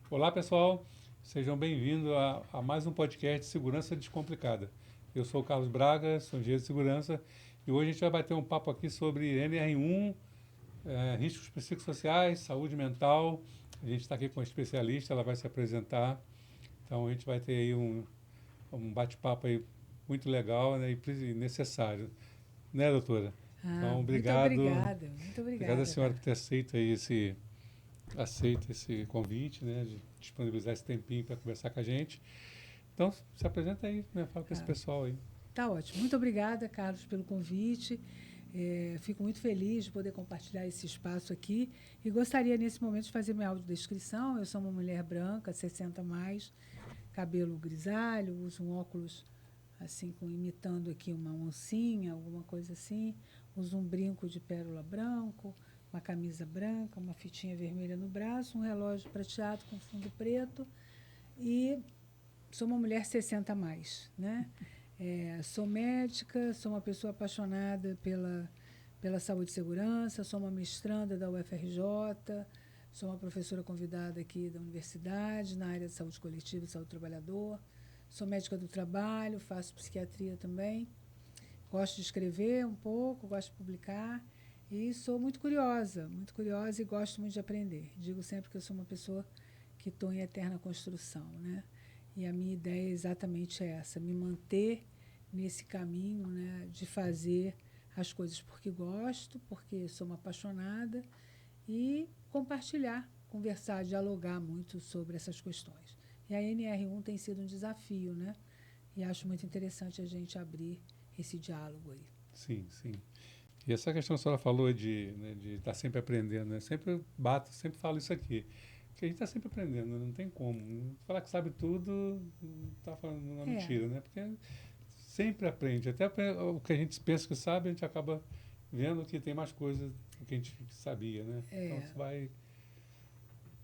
Olá, pessoal. Sejam bem-vindos a mais um podcast de Segurança Descomplicada. Eu sou o Carlos Braga, sou engenheiro de segurança e hoje a gente vai bater um papo aqui sobre NR1, riscos psicossociais, saúde mental. A gente está aqui com uma especialista, ela vai se apresentar. Então a gente vai ter aí um bate-papo aí muito legal, né, e necessário, né, doutora? Ah, Então, muito obrigado. obrigada, muito Obrigado a obrigada, senhora por cara. ter aceito esse convite, né, de disponibilizar esse tempinho para conversar com a gente. Então, se apresenta aí, né, fala para esse Ah, pessoal aí. tá ótimo. Muito obrigada, Carlos, pelo convite. Fico muito feliz de poder compartilhar esse espaço aqui e gostaria, nesse momento, de fazer minha audiodescrição. Eu sou uma mulher branca, 60 mais, cabelo grisalho, uso um óculos assim, imitando aqui uma oncinha, alguma coisa assim. Uso um brinco de pérola branco, uma camisa branca, uma fitinha vermelha no braço, um relógio prateado com fundo preto e sou uma mulher 60 a mais, né? Sou médica, sou uma pessoa apaixonada pela saúde e segurança, sou uma mestranda da UFRJ, sou uma professora convidada aqui da universidade na área de saúde coletiva e saúde do trabalhador, sou médica do trabalho, faço psiquiatria também, gosto de escrever um pouco, gosto de publicar e sou muito curiosa e gosto muito de aprender. Digo sempre que eu sou uma pessoa que estou em eterna construção, né? E a minha ideia é exatamente essa, me manter nesse caminho, né, de fazer as coisas porque gosto, porque sou uma apaixonada e compartilhar, conversar, dialogar muito sobre essas questões. E a NR1 tem sido um desafio, né? E acho muito interessante a gente abrir esse diálogo aí. Sim, sim. E essa questão que a senhora falou de estar sempre aprendendo, né? Sempre bato, sempre falo isso aqui. Que a gente está sempre aprendendo, né? Não tem como. Falar que sabe tudo, está falando uma É, mentira, né? Porque sempre aprende. Até o que a gente pensa que sabe, a gente acaba vendo que tem mais coisas do que a gente sabia, né? Então é, você vai,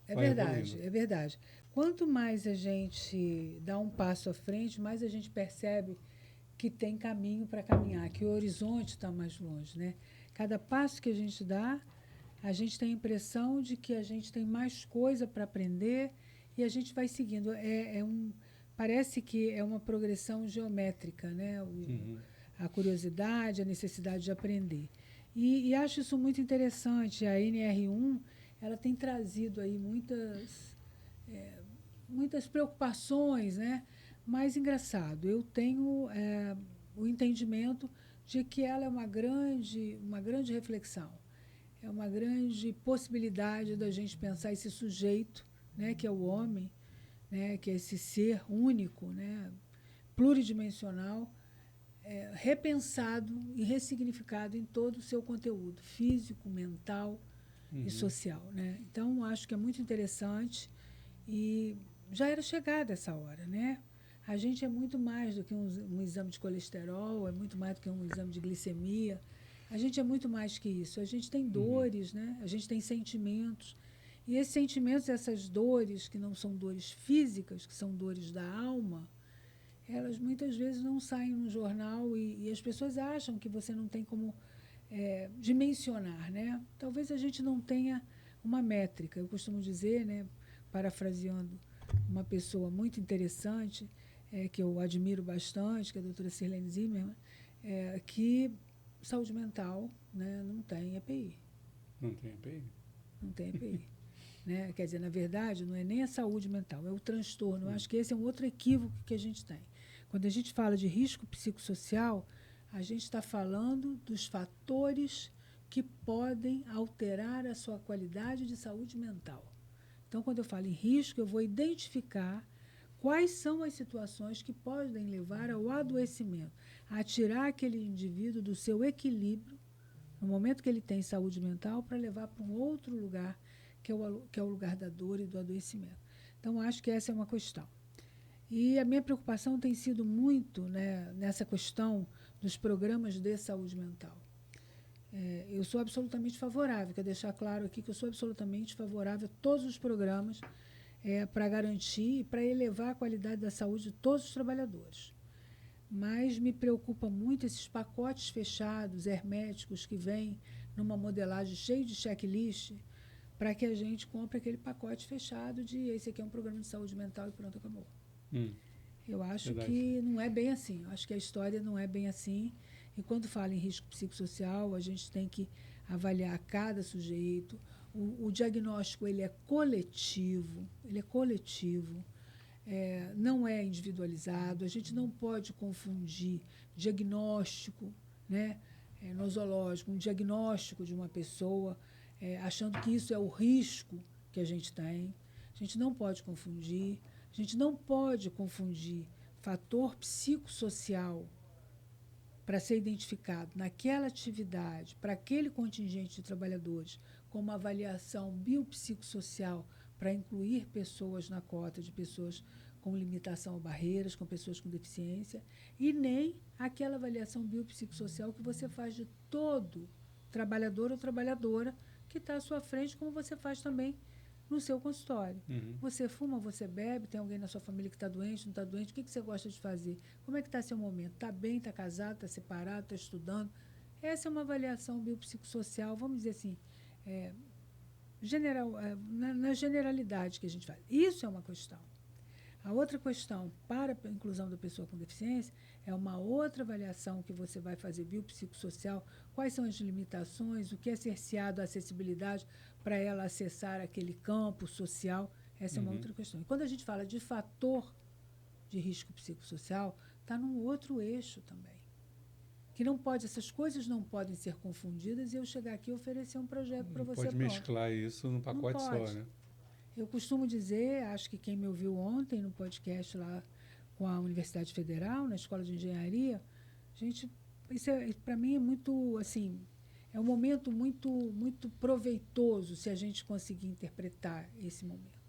é vai evoluindo. verdade, é verdade. Quanto mais a gente dá um passo à frente, mais a gente percebe que tem caminho para caminhar, que o horizonte está mais longe, né? Cada passo que a gente dá, a gente tem a impressão de que a gente tem mais coisa para aprender e a gente vai seguindo. Parece que é uma progressão geométrica, né? Uhum. A curiosidade, a necessidade de aprender. E acho isso muito interessante. A NR1 ela tem trazido aí muitas preocupações, né? Mas engraçado, eu tenho o entendimento de que ela é uma grande reflexão, é uma grande possibilidade da gente pensar esse sujeito, né, que é o homem, né, que é esse ser único, né, pluridimensional, repensado e ressignificado em todo o seu conteúdo físico, mental e Uhum. social, né? Então acho que é muito interessante e já era chegada essa hora, né? A gente é muito mais do que um exame de colesterol, é muito mais do que um exame de glicemia. A gente é muito mais que isso. A gente tem Uhum. dores, né? A gente tem sentimentos. E esses sentimentos, essas dores, que não são dores físicas, que são dores da alma, elas muitas vezes não saem no jornal e as pessoas acham que você não tem como dimensionar, né? Talvez a gente não tenha uma métrica. Eu costumo dizer, né, parafraseando uma pessoa muito interessante, que eu admiro bastante, que é a doutora Sirlene Zimmermann, que saúde mental, né, não tem EPI. Não tem EPI? Não tem EPI. Né? Quer dizer, na verdade, não é nem a saúde mental, é o transtorno. Eu Sim. acho que esse é um outro equívoco que a gente tem. Quando a gente fala de risco psicossocial, a gente está falando dos fatores que podem alterar a sua qualidade de saúde mental. Então, quando eu falo em risco, eu vou identificar quais são as situações que podem levar ao adoecimento, a tirar aquele indivíduo do seu equilíbrio no momento que ele tem saúde mental, para levar para um outro lugar, que é o lugar da dor e do adoecimento. Então, acho que essa é uma questão. E a minha preocupação tem sido muito, né, nessa questão dos programas de saúde mental. Eu sou absolutamente favorável, quero deixar claro aqui que eu sou absolutamente favorável a todos os programas para garantir e para elevar a qualidade da saúde de todos os trabalhadores. Mas me preocupa muito esses pacotes fechados, herméticos, que vêm numa modelagem cheia de checklist, para que a gente compre aquele pacote fechado de esse aqui é um programa de saúde mental e pronto, acabou. Eu acho que não é bem assim. Eu acho que a história não é bem assim. E quando fala em risco psicossocial, a gente tem que avaliar cada sujeito. O diagnóstico ele é coletivo, não é individualizado. A gente não pode confundir diagnóstico, né, nosológico, um diagnóstico de uma pessoa, achando que isso é o risco que a gente tem. A gente não pode confundir. A gente não pode confundir fator psicossocial para ser identificado naquela atividade, para aquele contingente de trabalhadores, com uma avaliação biopsicossocial para incluir pessoas na cota de pessoas com limitação ou barreiras, com pessoas com deficiência, e nem aquela avaliação biopsicossocial que você faz de todo trabalhador ou trabalhadora que está à sua frente, como você faz também no seu consultório. Você fuma, você bebe, tem alguém na sua família que está doente, não está doente, o que você gosta de fazer? Como é que está seu momento? Está bem, está casado, está separado, está estudando? Essa é uma avaliação biopsicossocial, vamos dizer assim, na generalidade que a gente faz. Isso é uma questão. A outra questão para a inclusão da pessoa com deficiência é uma outra avaliação que você vai fazer biopsicossocial, quais são as limitações, o que é cerceado a acessibilidade para ela acessar aquele campo social, essa é uma outra questão. E quando a gente fala de fator de risco psicossocial, está num outro eixo também. Que não pode, essas coisas não podem ser confundidas e eu chegar aqui e oferecer um projeto para você. Pode mesclar isso num pacote só, né? Eu costumo dizer, acho que quem me ouviu ontem no podcast lá com a Universidade Federal, na Escola de Engenharia, gente, isso para mim é muito, assim, é um momento muito proveitoso se a gente conseguir interpretar esse momento.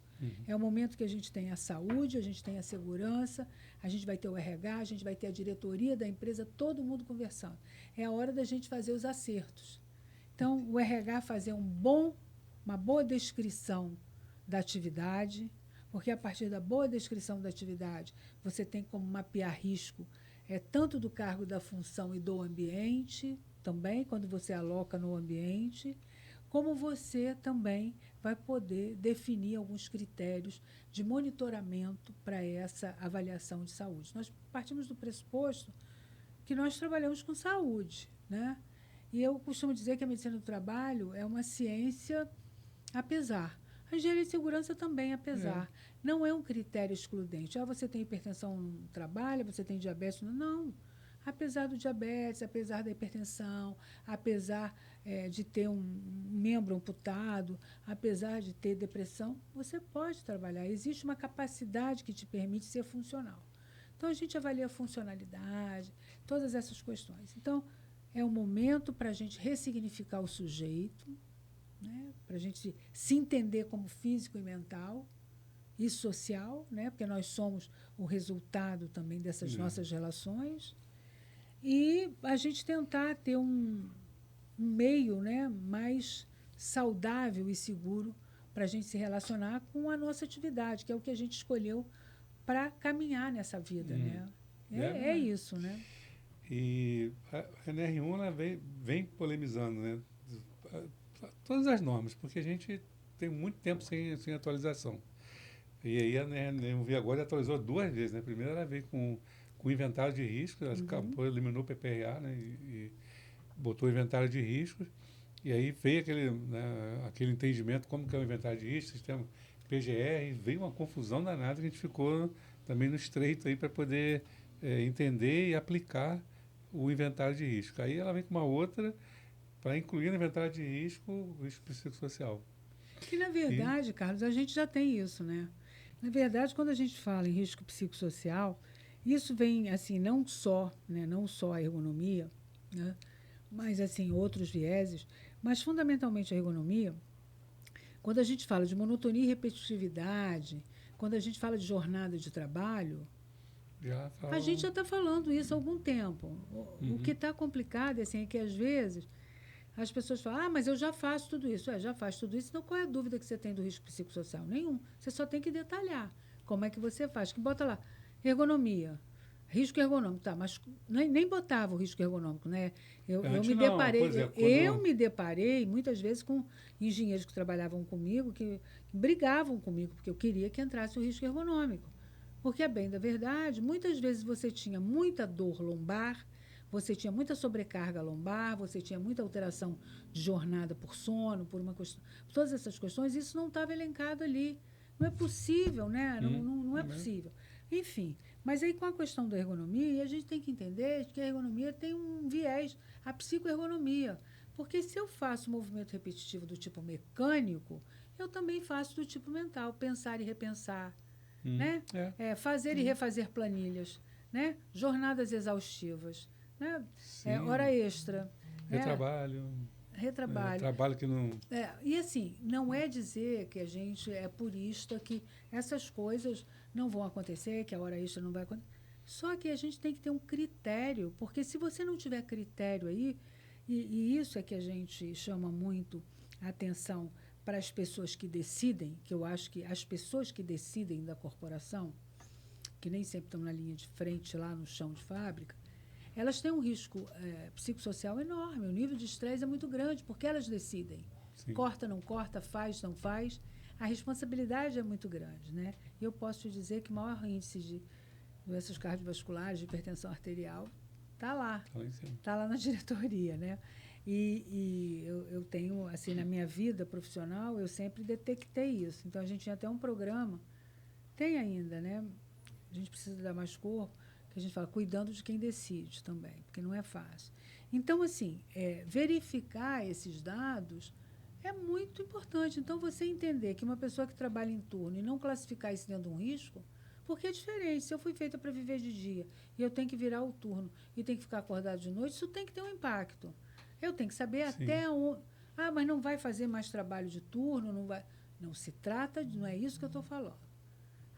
É um momento que a gente tem a saúde, a gente tem a segurança, a gente vai ter o RH, a gente vai ter a diretoria da empresa, todo mundo conversando. É a hora da gente fazer os acertos. Então, o RH fazer uma boa descrição da atividade, porque a partir da boa descrição da atividade, você tem como mapear risco, tanto do cargo, da função e do ambiente, também, quando você aloca no ambiente, como você também vai poder definir alguns critérios de monitoramento para essa avaliação de saúde. Nós partimos do pressuposto que nós trabalhamos com saúde, né? E eu costumo dizer que a medicina do trabalho é uma ciência, apesar. A engenharia de segurança também, apesar. Não é um critério excludente. Você tem hipertensão no trabalho, você tem diabetes. Não. Apesar do diabetes, apesar da hipertensão, apesar de ter um membro amputado, apesar de ter depressão, você pode trabalhar. Existe uma capacidade que te permite ser funcional. Então, a gente avalia a funcionalidade, todas essas questões. Então, é um momento para a gente ressignificar o sujeito, né, para a gente se entender como físico e mental e social, né, porque nós somos o resultado também dessas nossas relações, e a gente tentar ter um meio, né, mais saudável e seguro para a gente se relacionar com a nossa atividade, que é o que a gente escolheu para caminhar nessa vida. Né? É isso. Né? E a NR1 ela vem polemizando, né? Todas as normas, porque a gente tem muito tempo sem atualização. E aí a NR1 agora atualizou 2 vezes. Né? Primeiro ela veio com o inventário de riscos, ela eliminou o PPRA, né? E botou o inventário de riscos, e aí veio aquele entendimento como que é o inventário de riscos, sistema PGR, veio uma confusão danada que a gente ficou também no estreito aí para poder entender e aplicar o inventário de risco. Aí ela vem com uma outra para incluir no inventário de risco o risco psicossocial. Que, na verdade, Carlos, a gente já tem isso, né? Na verdade, quando a gente fala em risco psicossocial, isso vem, assim, não só a ergonomia, né? Mas, assim, outros vieses, mas, fundamentalmente, a ergonomia, quando a gente fala de monotonia e repetitividade, quando a gente fala de jornada de trabalho, a gente já está falando isso há algum tempo. O que está complicado assim, é que, às vezes, as pessoas falam, mas eu já faço tudo isso. Já faz tudo isso, então qual é a dúvida que você tem do risco psicossocial? Nenhum. Você só tem que detalhar como é que você faz. Que bota lá, ergonomia, Risco ergonômico, tá, mas nem botava o risco ergonômico, né? Eu Antes me não, deparei, por exemplo, eu quando- me deparei muitas vezes com engenheiros que trabalhavam comigo, que brigavam comigo, porque eu queria que entrasse o risco ergonômico. Porque, a bem da verdade, muitas vezes você tinha muita dor lombar, você tinha muita sobrecarga lombar, você tinha muita alteração de jornada por sono, por uma questão, todas essas questões, isso não estava elencado ali. Não é possível, né? Não é né? possível. Enfim, mas aí com a questão da ergonomia, a gente tem que entender que a ergonomia tem um viés, a psicoergonomia. Porque se eu faço movimento repetitivo do tipo mecânico, eu também faço do tipo mental, pensar e repensar, né? Fazer e refazer planilhas, né? Jornadas exaustivas, né? Sim, Hora extra, né? retrabalho, Retrabalho. trabalho que não... E assim, não é dizer que a gente é purista, que essas coisas não vão acontecer, que a hora extra não vai acontecer. Só que a gente tem que ter um critério, porque se você não tiver critério aí, e isso é que a gente chama muito a atenção para as pessoas que decidem, que eu acho que as pessoas que decidem da corporação, que nem sempre estão na linha de frente lá no chão de fábrica, elas têm um risco psicossocial enorme. O nível de estresse é muito grande, porque elas decidem. Sim. Corta, não corta, faz, não faz. A responsabilidade é muito grande, né? E eu posso te dizer que o maior índice de doenças cardiovasculares, de hipertensão arterial, está lá. Está lá na diretoria, né? E eu tenho, assim, na minha vida profissional, eu sempre detectei isso. Então, a gente tinha até um programa, tem ainda, né? A gente precisa dar mais corpo, que a gente fala, cuidando de quem decide também, porque não é fácil. Então, assim, verificar esses dados é muito importante. Então, você entender que uma pessoa que trabalha em turno e não classificar isso dentro de um risco, porque é diferente. Se eu fui feita para viver de dia e eu tenho que virar o turno e tenho que ficar acordado de noite, isso tem que ter um impacto. Eu tenho que saber até onde... Ah, mas não vai fazer mais trabalho de turno, não vai... Não se trata, não é isso que eu estou falando.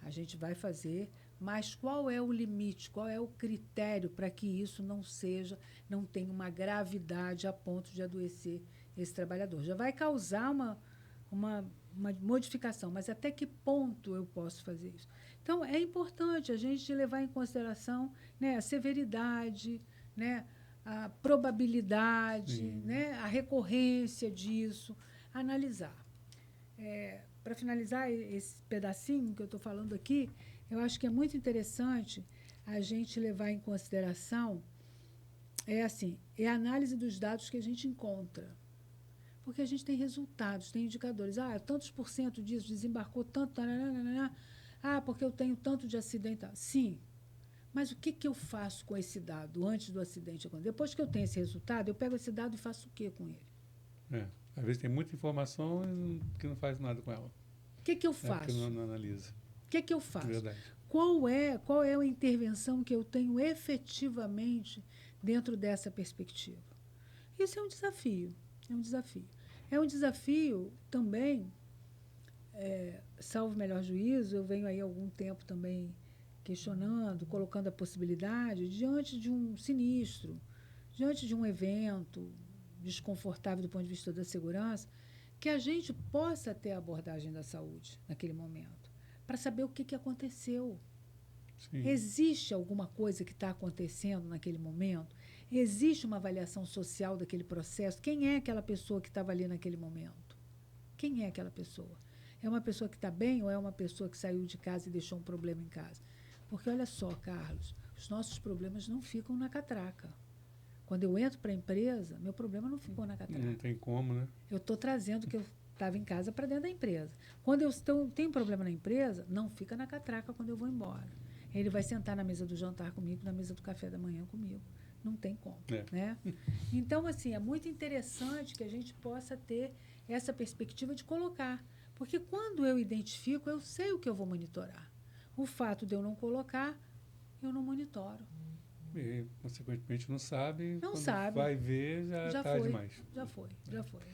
A gente vai fazer, mas qual é o limite, qual é o critério para que isso não tenha uma gravidade a ponto de adoecer esse trabalhador? Já vai causar uma modificação, mas até que ponto eu posso fazer isso? Então, é importante a gente levar em consideração, né, a severidade, né, a probabilidade, né, a recorrência disso, analisar. Para finalizar esse pedacinho que eu estou falando aqui, eu acho que é muito interessante a gente levar em consideração a análise dos dados que a gente encontra. Porque a gente tem resultados, tem indicadores. Tantos por cento disso desembarcou tanto... porque eu tenho tanto de acidente. Sim, mas o que eu faço com esse dado antes do acidente acontecer? Depois que eu tenho esse resultado, eu pego esse dado e faço o quê com ele? Às vezes tem muita informação que não faz nada com ela. O que eu faço? Porque não analisa. O que eu faço? Verdade. Qual é a intervenção que eu tenho efetivamente dentro dessa perspectiva? Isso é um desafio. É um desafio também, salvo melhor juízo, eu venho aí há algum tempo também questionando, colocando a possibilidade, diante de um sinistro, diante de um evento desconfortável do ponto de vista da segurança, que a gente possa ter a abordagem da saúde naquele momento, para saber o que aconteceu. Sim. Existe alguma coisa que está acontecendo naquele momento? Existe uma avaliação social daquele processo? Quem é aquela pessoa que estava ali naquele momento? Quem é aquela pessoa? É uma pessoa que está bem ou é uma pessoa que saiu de casa e deixou um problema em casa? Porque, olha só, Carlos, os nossos problemas não ficam na catraca. Quando eu entro para a empresa, meu problema não ficou na catraca. Não tem como, né? Eu estou trazendo o que eu estava em casa para dentro da empresa. Quando eu tenho problema na empresa, não fica na catraca quando eu vou embora. Ele vai sentar na mesa do jantar comigo, na mesa do café da manhã comigo. Não tem como. Né? Então, assim, é muito interessante que a gente possa ter essa perspectiva de colocar. Porque quando eu identifico, eu sei o que eu vou monitorar. O fato de eu não colocar, eu não monitoro. E, consequentemente, não sabe. Não quando sabe. Vai ver, já tá demais. Já foi,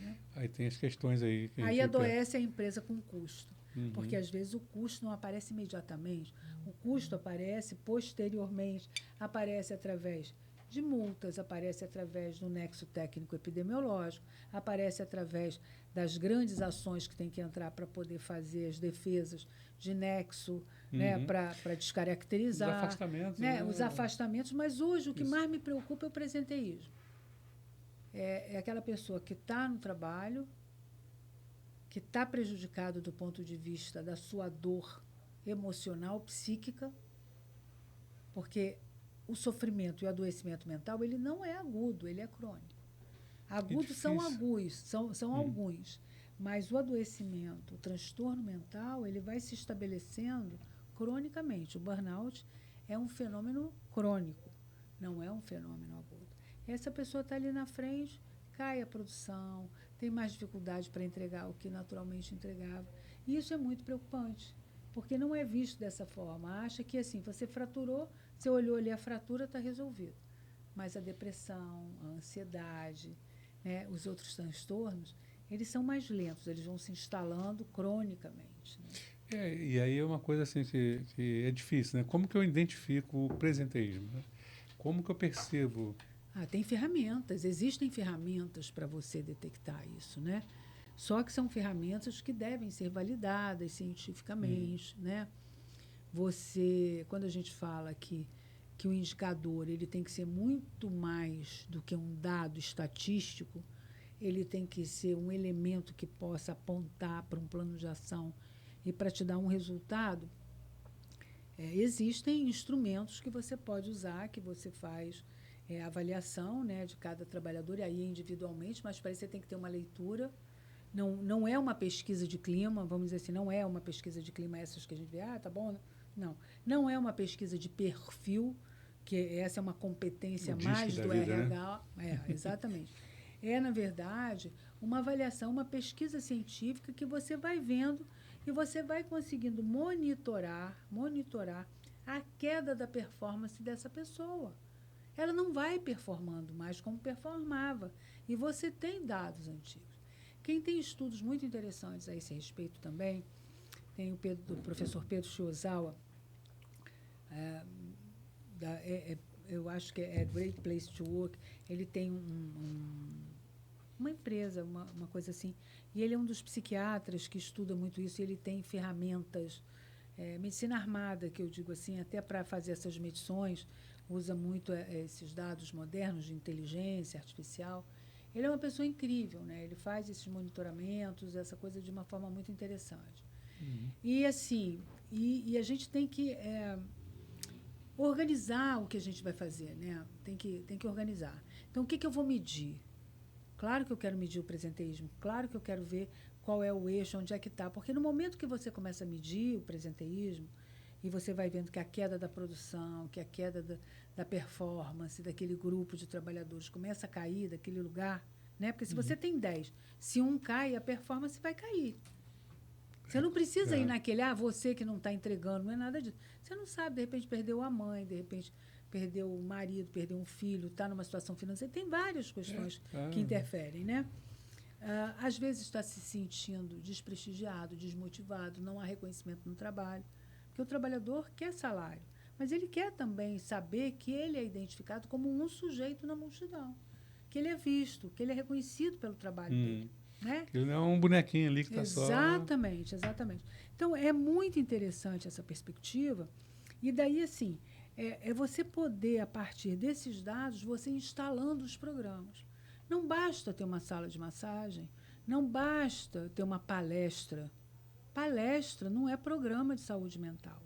né? Aí tem as questões aí. Que aí adoece a empresa com custo. Uhum. Porque, às vezes, o custo não aparece imediatamente. O custo aparece posteriormente, aparece através de multas, aparece através do nexo técnico epidemiológico, aparece através das grandes ações que tem que entrar para poder fazer as defesas de nexo, né, para descaracterizar. Os afastamentos. Né, os afastamentos. Mas hoje o que Isso. mais me preocupa é o presenteísmo. É aquela pessoa que está no trabalho, que está prejudicado do ponto de vista da sua dor emocional, psíquica, porque o sofrimento e o adoecimento mental, ele não é agudo, ele é crônico. Agudos são alguns, mas o adoecimento, o transtorno mental, ele vai se estabelecendo cronicamente. O burnout é um fenômeno crônico, não é um fenômeno agudo. Essa pessoa está ali na frente, cai a produção, tem mais dificuldade para entregar o que naturalmente entregava. E isso é muito preocupante, porque não é visto dessa forma. Acha que, assim, você fraturou, você olhou ali a fratura, está resolvido. Mas a depressão, a ansiedade, né, os outros transtornos, eles são mais lentos, eles vão se instalando cronicamente. Né? E aí é uma coisa assim que é difícil, né? Como que eu identifico o presenteísmo? Né? Como que eu percebo? Tem ferramentas, existem ferramentas para você detectar isso, né? Só que são ferramentas que devem ser validadas cientificamente, né? Quando a gente fala que o indicador ele tem que ser muito mais do que um dado estatístico, ele tem que ser um elemento que possa apontar para um plano de ação e para te dar um resultado. Existem instrumentos que você pode usar, que você faz avaliação, né, de cada trabalhador, e aí individualmente, mas para isso você tem que ter uma leitura. Não é uma pesquisa de clima, vamos dizer assim, não é uma pesquisa de clima essas que a gente vê, tá bom? Não é uma pesquisa de perfil, que essa é uma competência mais do RH. Né? Exatamente. Na verdade, uma avaliação, uma pesquisa científica que você vai vendo e você vai conseguindo monitorar a queda da performance dessa pessoa. Ela não vai performando mais como performava. E você tem dados antigos. Quem tem estudos muito interessantes a esse respeito também, tem o professor Pedro Shiozawa, eu acho que é Great Place to Work. Ele tem uma empresa, uma coisa assim, e ele é um dos psiquiatras que estuda muito isso, e ele tem ferramentas, medicina armada, que eu digo assim, até para fazer essas medições, usa muito esses dados modernos de inteligência artificial. Ele é uma pessoa incrível, né? Ele faz esses monitoramentos, essa coisa de uma forma muito interessante. E assim, e a gente tem que organizar o que a gente vai fazer, né? Tem que organizar. Então, o que eu vou medir? Claro que eu quero medir o presenteísmo, claro que eu quero ver qual é o eixo, onde é que está, porque no momento que você começa a medir o presenteísmo, e você vai vendo que a queda da produção, que a queda da performance daquele grupo de trabalhadores começa a cair daquele lugar, né? Porque se você tem 10, se um cai, a performance vai cair. Você não precisa ir naquele, você que não está entregando, não é nada disso. Você não sabe, de repente perdeu a mãe, de repente perdeu o marido, perdeu um filho, está numa situação financeira. Tem várias questões que interferem, né? Às vezes está se sentindo desprestigiado, desmotivado, não há reconhecimento no trabalho. Porque o trabalhador quer salário, mas ele quer também saber que ele é identificado como um sujeito na multidão, que ele é visto, que ele é reconhecido pelo trabalho dele. Né? Ele não é um bonequinho ali que está só... Exatamente. Então, é muito interessante essa perspectiva, e daí, assim, é você poder, a partir desses dados, você instalando os programas. Não basta ter uma sala de massagem, não basta ter uma palestra. Palestra não é programa de saúde mental.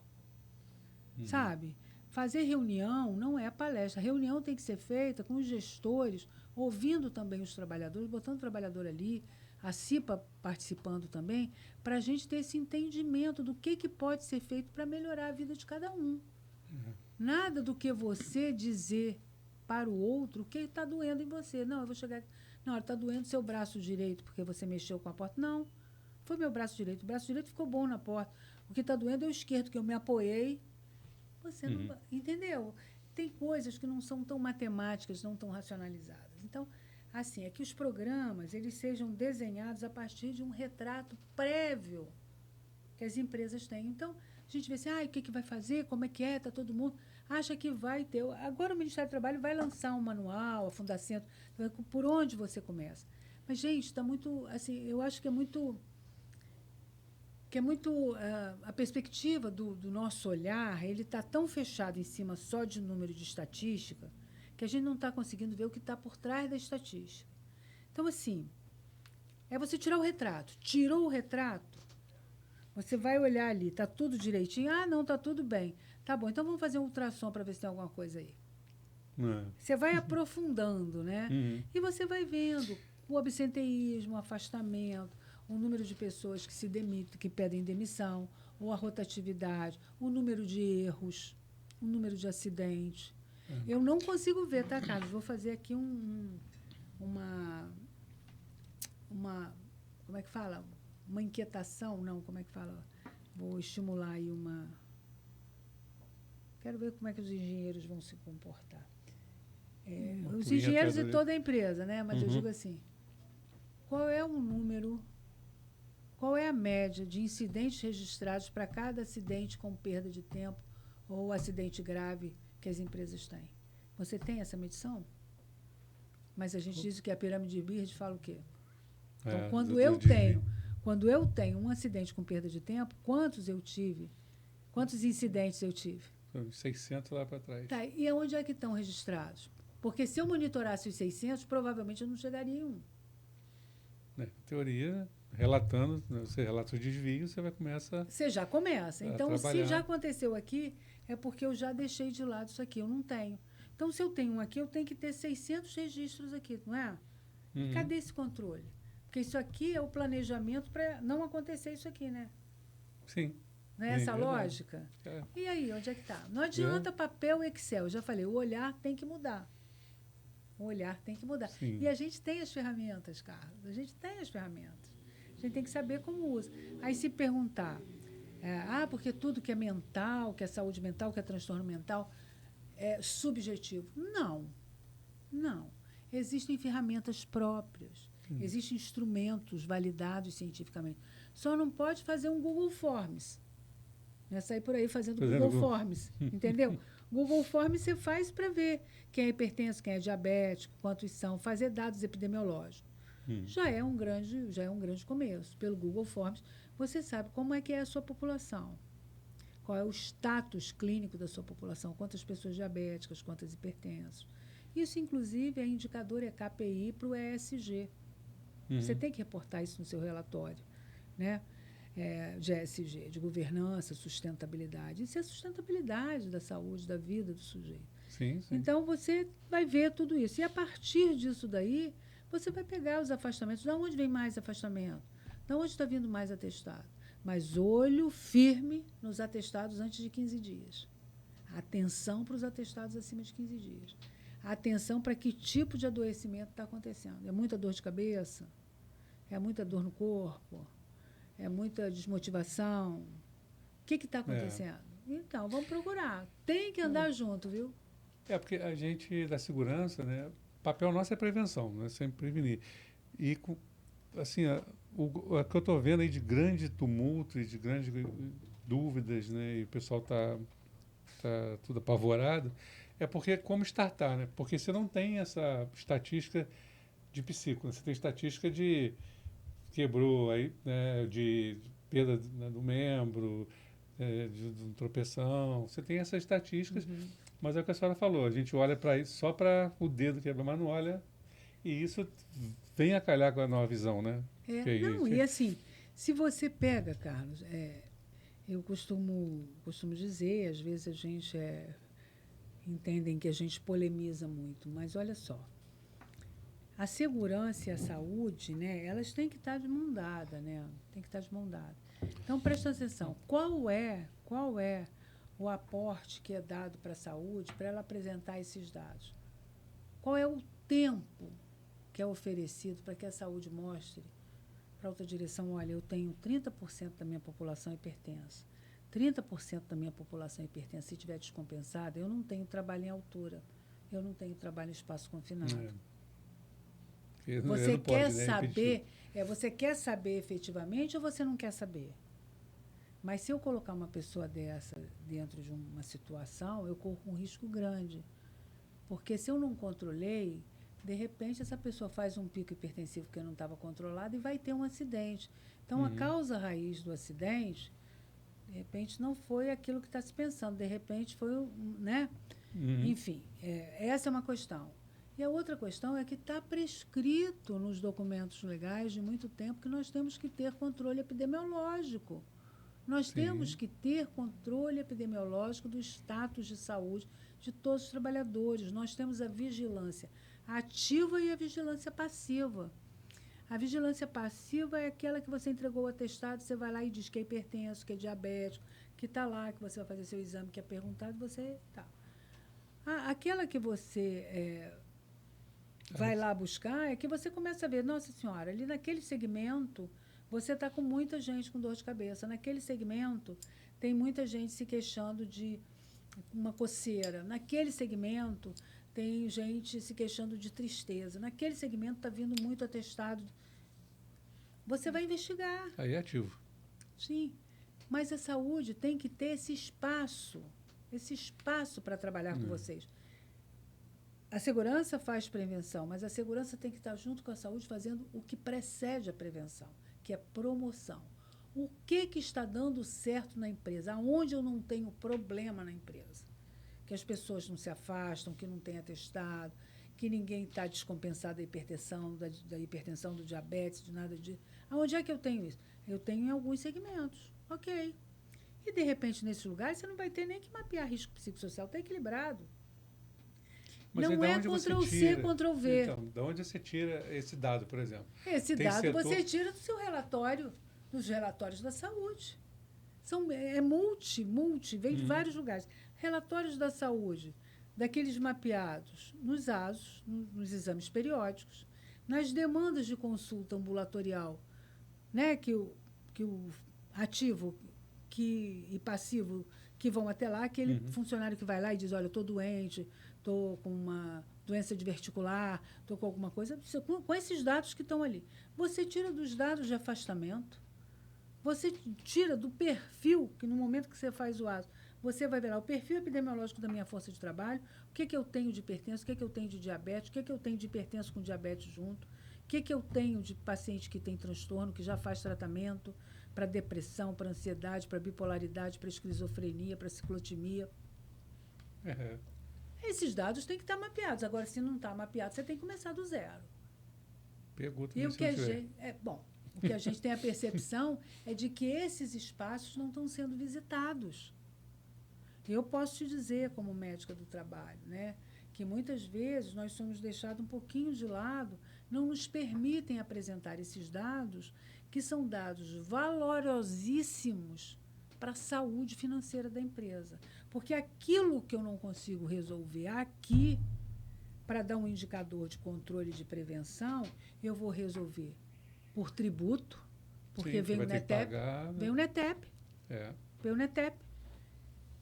Sabe? Fazer reunião não é palestra. A reunião tem que ser feita com os gestores, ouvindo também os trabalhadores, botando o trabalhador ali, a CIPA participando também, para a gente ter esse entendimento do que pode ser feito para melhorar a vida de cada um. Nada do que você dizer para o outro o que está doendo em você. Não, eu vou chegar... Não, está doendo seu braço direito porque você mexeu com a porta. Não, foi meu braço direito. O braço direito ficou bom na porta. O que está doendo é o esquerdo, que eu me apoiei. Você não... Entendeu? Tem coisas que não são tão matemáticas, não tão racionalizadas. Então, assim, é que os programas eles sejam desenhados a partir de um retrato prévio que as empresas têm. Então, a gente vê assim, o que vai fazer, como é que é, está todo mundo... Acha que vai ter... Agora o Ministério do Trabalho vai lançar um manual, a Fundacentro, por onde você começa. Mas, gente, está muito, assim, eu acho que é muito a perspectiva do nosso olhar, ele está tão fechado em cima só de número de estatística que a gente não está conseguindo ver o que está por trás da estatística. Então, assim, é você tirar o retrato. Tirou o retrato, você vai olhar ali, está tudo direitinho? Ah, não, está tudo bem. Tá bom, então vamos fazer um ultrassom para ver se tem alguma coisa aí. Você vai aprofundando, né? E você vai vendo o absenteísmo, o afastamento, o número de pessoas que se demitem, que pedem demissão, ou a rotatividade, o número de erros, o número de acidentes. Eu não consigo ver, tá, Carlos? Vou fazer aqui uma como é que fala? Uma inquietação, não, como é que fala? Vou estimular aí uma... Quero ver como é que os engenheiros vão se comportar. Os engenheiros de toda a empresa, né? Mas eu digo assim, qual é o número, qual é a média de incidentes registrados para cada acidente com perda de tempo ou acidente grave que as empresas têm? Você tem essa medição? Mas a gente diz que a pirâmide de Bird fala o quê? Então, quando eu tenho um acidente com perda de tempo, quantos eu tive? Quantos incidentes eu tive? 600 lá para trás. Tá, e onde é que estão registrados? Porque se eu monitorasse os 600, provavelmente eu não chegaria em um. Em teoria, relatando, você relata os desvios, você vai começar. Você já começa. Então, trabalhar. Se já aconteceu aqui, é porque eu já deixei de lado isso aqui, eu não tenho. Então, se eu tenho um aqui, eu tenho que ter 600 registros aqui, não é? Cadê esse controle? Porque isso aqui é o planejamento para não acontecer isso aqui, né? Sim. Não é essa lógica? E aí, onde é que está? Não adianta papel e Excel. Eu já falei, o olhar tem que mudar. O olhar tem que mudar. Sim. E a gente tem as ferramentas, Carlos. A gente tem as ferramentas. A gente tem que saber como usa. Aí, se perguntar, porque tudo que é mental, que é saúde mental, que é transtorno mental, é subjetivo. Não. Não. Existem ferramentas próprias. Existem instrumentos validados cientificamente. Só não pode fazer um Google Forms. Não é sair por aí fazendo Google Forms, entendeu? Google Forms você faz para ver quem é hipertenso, quem é diabético, quantos são, fazer dados epidemiológicos. Já é um grande começo. Pelo Google Forms, você sabe como é que é a sua população. Qual é o status clínico da sua população, quantas pessoas diabéticas, quantas hipertensas. Isso, inclusive, é indicador, é KPI para o ESG. Você tem que reportar isso no seu relatório, né? De ESG, de governança, sustentabilidade. Isso é sustentabilidade da saúde, da vida do sujeito. Sim. Então, você vai ver tudo isso. E, a partir disso daí, você vai pegar os afastamentos. De onde vem mais afastamento? De onde está vindo mais atestado? Mas olho firme nos atestados antes de 15 dias. Atenção para os atestados acima de 15 dias. Atenção para que tipo de adoecimento está acontecendo. É muita dor de cabeça? É muita dor no corpo? É muita desmotivação? O que está acontecendo? Então, vamos procurar. Tem que andar junto, viu? Porque a gente, da segurança, né, o papel nosso é prevenção, né, sempre prevenir. E, assim, o que eu estou vendo aí de grande tumulto e de grandes dúvidas, né, e o pessoal está tudo apavorado, é porque como startar, né? Porque você não tem essa estatística de psico, né? Você tem estatística de quebrou aí, né, de perda do membro, de tropeção. Você tem essas estatísticas, mas é o que a senhora falou, a gente olha para isso só para o dedo quebrar, mas não olha, e isso vem a calhar com a nova visão, né? E assim, se você pega, Carlos, eu costumo dizer, às vezes a gente entendem que a gente polemiza muito, mas olha só, a segurança e a saúde, né, elas têm que estar de mão dada, né? Tem que estar de mão dada. Então, presta atenção, qual é o aporte que é dado para a saúde para ela apresentar esses dados? Qual é o tempo que é oferecido para que a saúde mostre para outra direção, olha, eu tenho 30% da minha população hipertensa, 30% da minha população hipertensa, se estiver descompensada, eu não tenho trabalho em altura, eu não tenho trabalho em espaço confinado. Você quer saber, você quer saber efetivamente ou você não quer saber? Mas se eu colocar uma pessoa dessa dentro de uma situação, eu corro um risco grande. Porque se eu não controlei, De repente, essa pessoa faz um pico hipertensivo que não estava controlado e vai ter um acidente. Então, a causa raiz do acidente, de repente, não foi aquilo que está se pensando. De repente, foi, né? Enfim, essa é uma questão. E a outra questão é que está prescrito nos documentos legais de muito tempo que nós temos que ter controle epidemiológico. Nós temos que ter controle epidemiológico do status de saúde de todos os trabalhadores. Nós temos a vigilância ativa e a vigilância passiva. A vigilância passiva é aquela que você entregou o atestado, você vai lá e diz que é hipertenso, que é diabético, que está lá, que você vai fazer seu exame, que é perguntado, você tá. Aquela que você vai lá buscar é que você começa a ver, nossa senhora, ali naquele segmento você está com muita gente com dor de cabeça. Naquele segmento tem muita gente se queixando de uma coceira. Naquele segmento tem gente se queixando de tristeza. Naquele segmento está vindo muito atestado. Você vai investigar. Aí é ativo. Sim, mas a saúde tem que ter esse espaço para trabalhar com vocês. A segurança faz prevenção, mas a segurança tem que estar junto com a saúde fazendo o que precede a prevenção, que é promoção. O que está dando certo na empresa? Aonde eu não tenho problema na empresa? Que as pessoas não se afastam, que não tem atestado, que ninguém está descompensado da hipertensão, do diabetes, de nada disso. Aonde é que eu tenho isso? Eu tenho em alguns segmentos. Ok. E, de repente, nesses lugares, você não vai ter nem que mapear risco psicossocial. Está equilibrado. Mas não é Ctrl+C, Ctrl+V. Então, de onde você tira esse dado, por exemplo? Esse dado você tira do seu relatório, dos relatórios da saúde. Vem de vários lugares. Relatórios da saúde, daqueles mapeados nos ASOS, nos exames periódicos, nas demandas de consulta ambulatorial, né, que o ativo e passivo que vão até lá, aquele funcionário que vai lá e diz, olha, eu estou doente, estou com uma doença diverticular, estou com alguma coisa, com esses dados que estão ali. Você tira dos dados de afastamento, você tira do perfil, que no momento que você faz o ASO, você vai ver lá o perfil epidemiológico da minha força de trabalho, o que eu tenho de hipertenso, o que eu tenho de diabetes, o que eu tenho de hipertenso com diabetes junto, o que eu tenho de paciente que tem transtorno, que já faz tratamento para depressão, para ansiedade, para bipolaridade, para esquizofrenia, para ciclotimia. Esses dados têm que estar mapeados. Agora, se não está mapeado, você tem que começar do zero. Pergunta e o que o que a gente tem a percepção é de que esses espaços não estão sendo visitados. Eu posso te dizer, como médica do trabalho, né, que muitas vezes nós somos deixados um pouquinho de lado, não nos permitem apresentar esses dados, que são dados valorosíssimos para a saúde financeira da empresa. Porque aquilo que eu não consigo resolver aqui, para dar um indicador de controle de prevenção, eu vou resolver por tributo, porque vem o NETEP, vem o NETEP,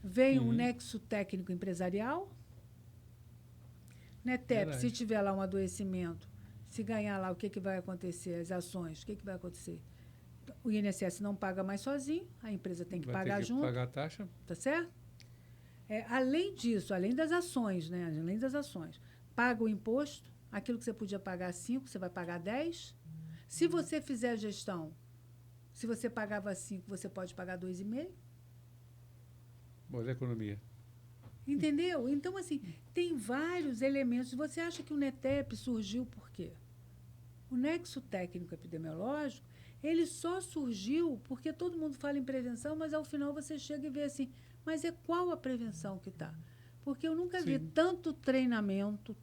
vem o Nexo Técnico Empresarial, NETEP, se tiver lá um adoecimento, se ganhar lá, o que vai acontecer? As ações, o que vai acontecer? O INSS não paga mais sozinho, a empresa tem que pagar junto. Pagar a taxa. Tá certo? Além disso, além das ações, né? Além das ações, paga o imposto, aquilo que você podia pagar 5, você vai pagar 10. Se você fizer a gestão, se você pagava 5, você pode pagar 2,5. Boa economia. Entendeu? Então, assim, tem vários elementos. Você acha que o NETEP surgiu por quê? O Nexo Técnico Epidemiológico, ele só surgiu porque todo mundo fala em prevenção, mas ao final você chega e vê assim, mas é qual a prevenção que está? Porque eu nunca vi tanto treinamento,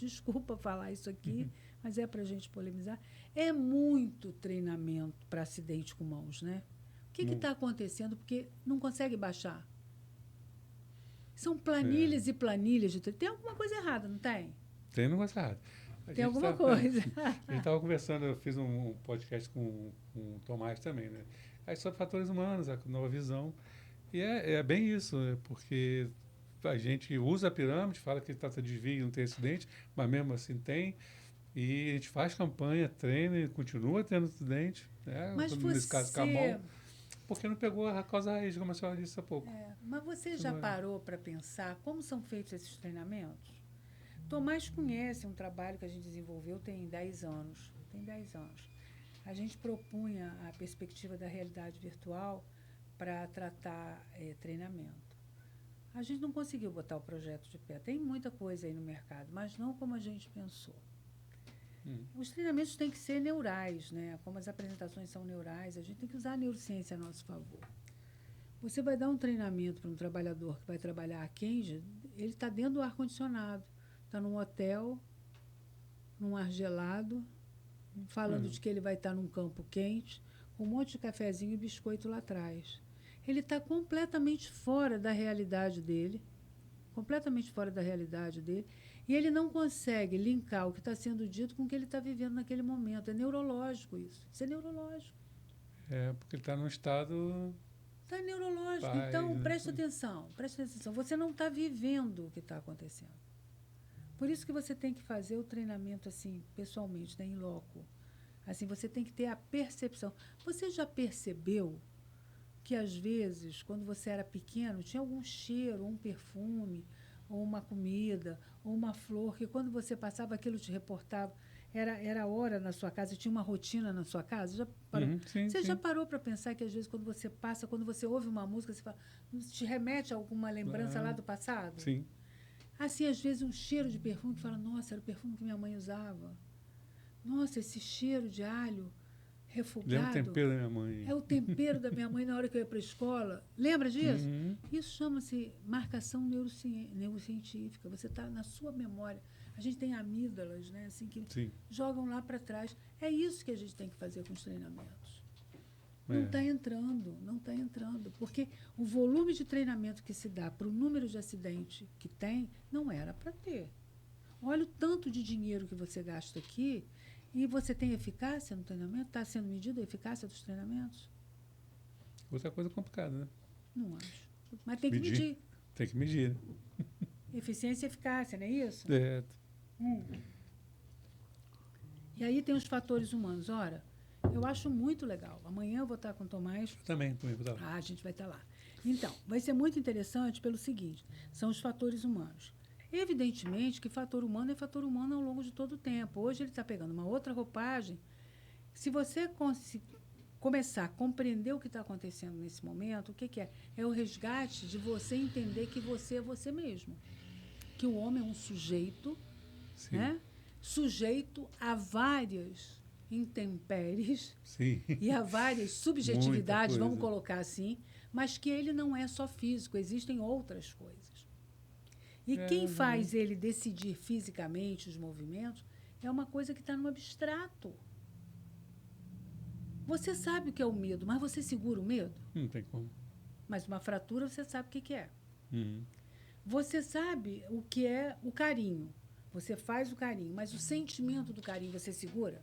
desculpa falar isso aqui, mas é para a gente polemizar, é muito treinamento para acidente com mãos, né? O que está acontecendo? Porque não consegue baixar. São planilhas e planilhas de treino. Tem alguma coisa errada, não tem? Tem alguma coisa errada. Tem alguma coisa. A gente estava conversando, eu fiz um podcast com o Tomás também, né? Aí sobre fatores humanos, a nova visão. E é bem isso, né? Porque a gente usa a pirâmide, fala que trata de desvio e não tem acidente, mas mesmo assim tem. E a gente faz campanha, treina e continua tendo acidente. Né? Mas nesse caso, com a mão, porque não pegou a causa raiz, como a senhora disse há pouco. Mas você já parou para pensar como são feitos esses treinamentos? Tomás conhece um trabalho que a gente desenvolveu tem 10 anos. Tem 10 anos. A gente propunha a perspectiva da realidade virtual para tratar treinamento. A gente não conseguiu botar o projeto de pé. Tem muita coisa aí no mercado, mas não como a gente pensou. Os treinamentos têm que ser neurais, né? Como as apresentações são neurais, a gente tem que usar a neurociência a nosso favor. Você vai dar um treinamento para um trabalhador que vai trabalhar a Kenja, ele está dentro do ar-condicionado, está num hotel, num ar gelado, falando de que ele vai estar num campo quente, com um monte de cafezinho e biscoito lá atrás. Ele está completamente fora da realidade dele, e ele não consegue linkar o que está sendo dito com o que ele está vivendo naquele momento. É neurológico isso. Isso é neurológico. Porque ele está num estado... Está neurológico. Então, preste atenção. Você não está vivendo o que está acontecendo. Por isso que você tem que fazer o treinamento assim, pessoalmente, né, em loco. Assim, você tem que ter a percepção. Você já percebeu que, às vezes, quando você era pequeno, tinha algum cheiro, um perfume, ou uma comida, ou uma flor, que quando você passava, aquilo te reportava. Era hora na sua casa, tinha uma rotina na sua casa? Já parou? Você já parou para pensar que, às vezes, quando você passa, quando você ouve uma música, você fala, te remete a alguma lembrança lá do passado? Sim. Assim, às vezes, um cheiro de perfume que fala, nossa, era o perfume que minha mãe usava. Nossa, esse cheiro de alho refogado. Lembra o tempero da minha mãe. É o tempero da minha mãe na hora que eu ia para a escola. Lembra disso? Isso chama-se marcação neurocientífica. Você está na sua memória. A gente tem amígdalas, né, assim, que jogam lá para trás. É isso que a gente tem que fazer com os treinamentos. Não está entrando. Porque o volume de treinamento que se dá para o número de acidente que tem, não era para ter. Olha o tanto de dinheiro que você gasta aqui e você tem eficácia no treinamento? Está sendo medida a eficácia dos treinamentos? Outra coisa complicada, né? Não acho. Mas tem que medir. Tem que medir. Eficiência e eficácia, não é isso? É. E aí tem os fatores humanos. Ora, eu acho muito legal. Amanhã eu vou estar com o Tomás. Eu também vou estar lá. A gente vai estar lá. Então, vai ser muito interessante pelo seguinte, são os fatores humanos. Evidentemente que fator humano é fator humano ao longo de todo o tempo. Hoje ele está pegando uma outra roupagem. Se você começar a compreender o que está acontecendo nesse momento, o que é? É o resgate de você entender que você é você mesmo. Que o homem é um sujeito, né? Sujeito a várias intempéries e a várias subjetividades, vamos colocar assim, mas que ele não é só físico, existem outras coisas. E quem faz ele decidir fisicamente os movimentos é uma coisa que está no abstrato. Você sabe o que é o medo, mas você segura o medo? Não tem como. Mas uma fratura você sabe o que é. Você sabe o que é o carinho. Você faz o carinho, mas o sentimento do carinho você segura?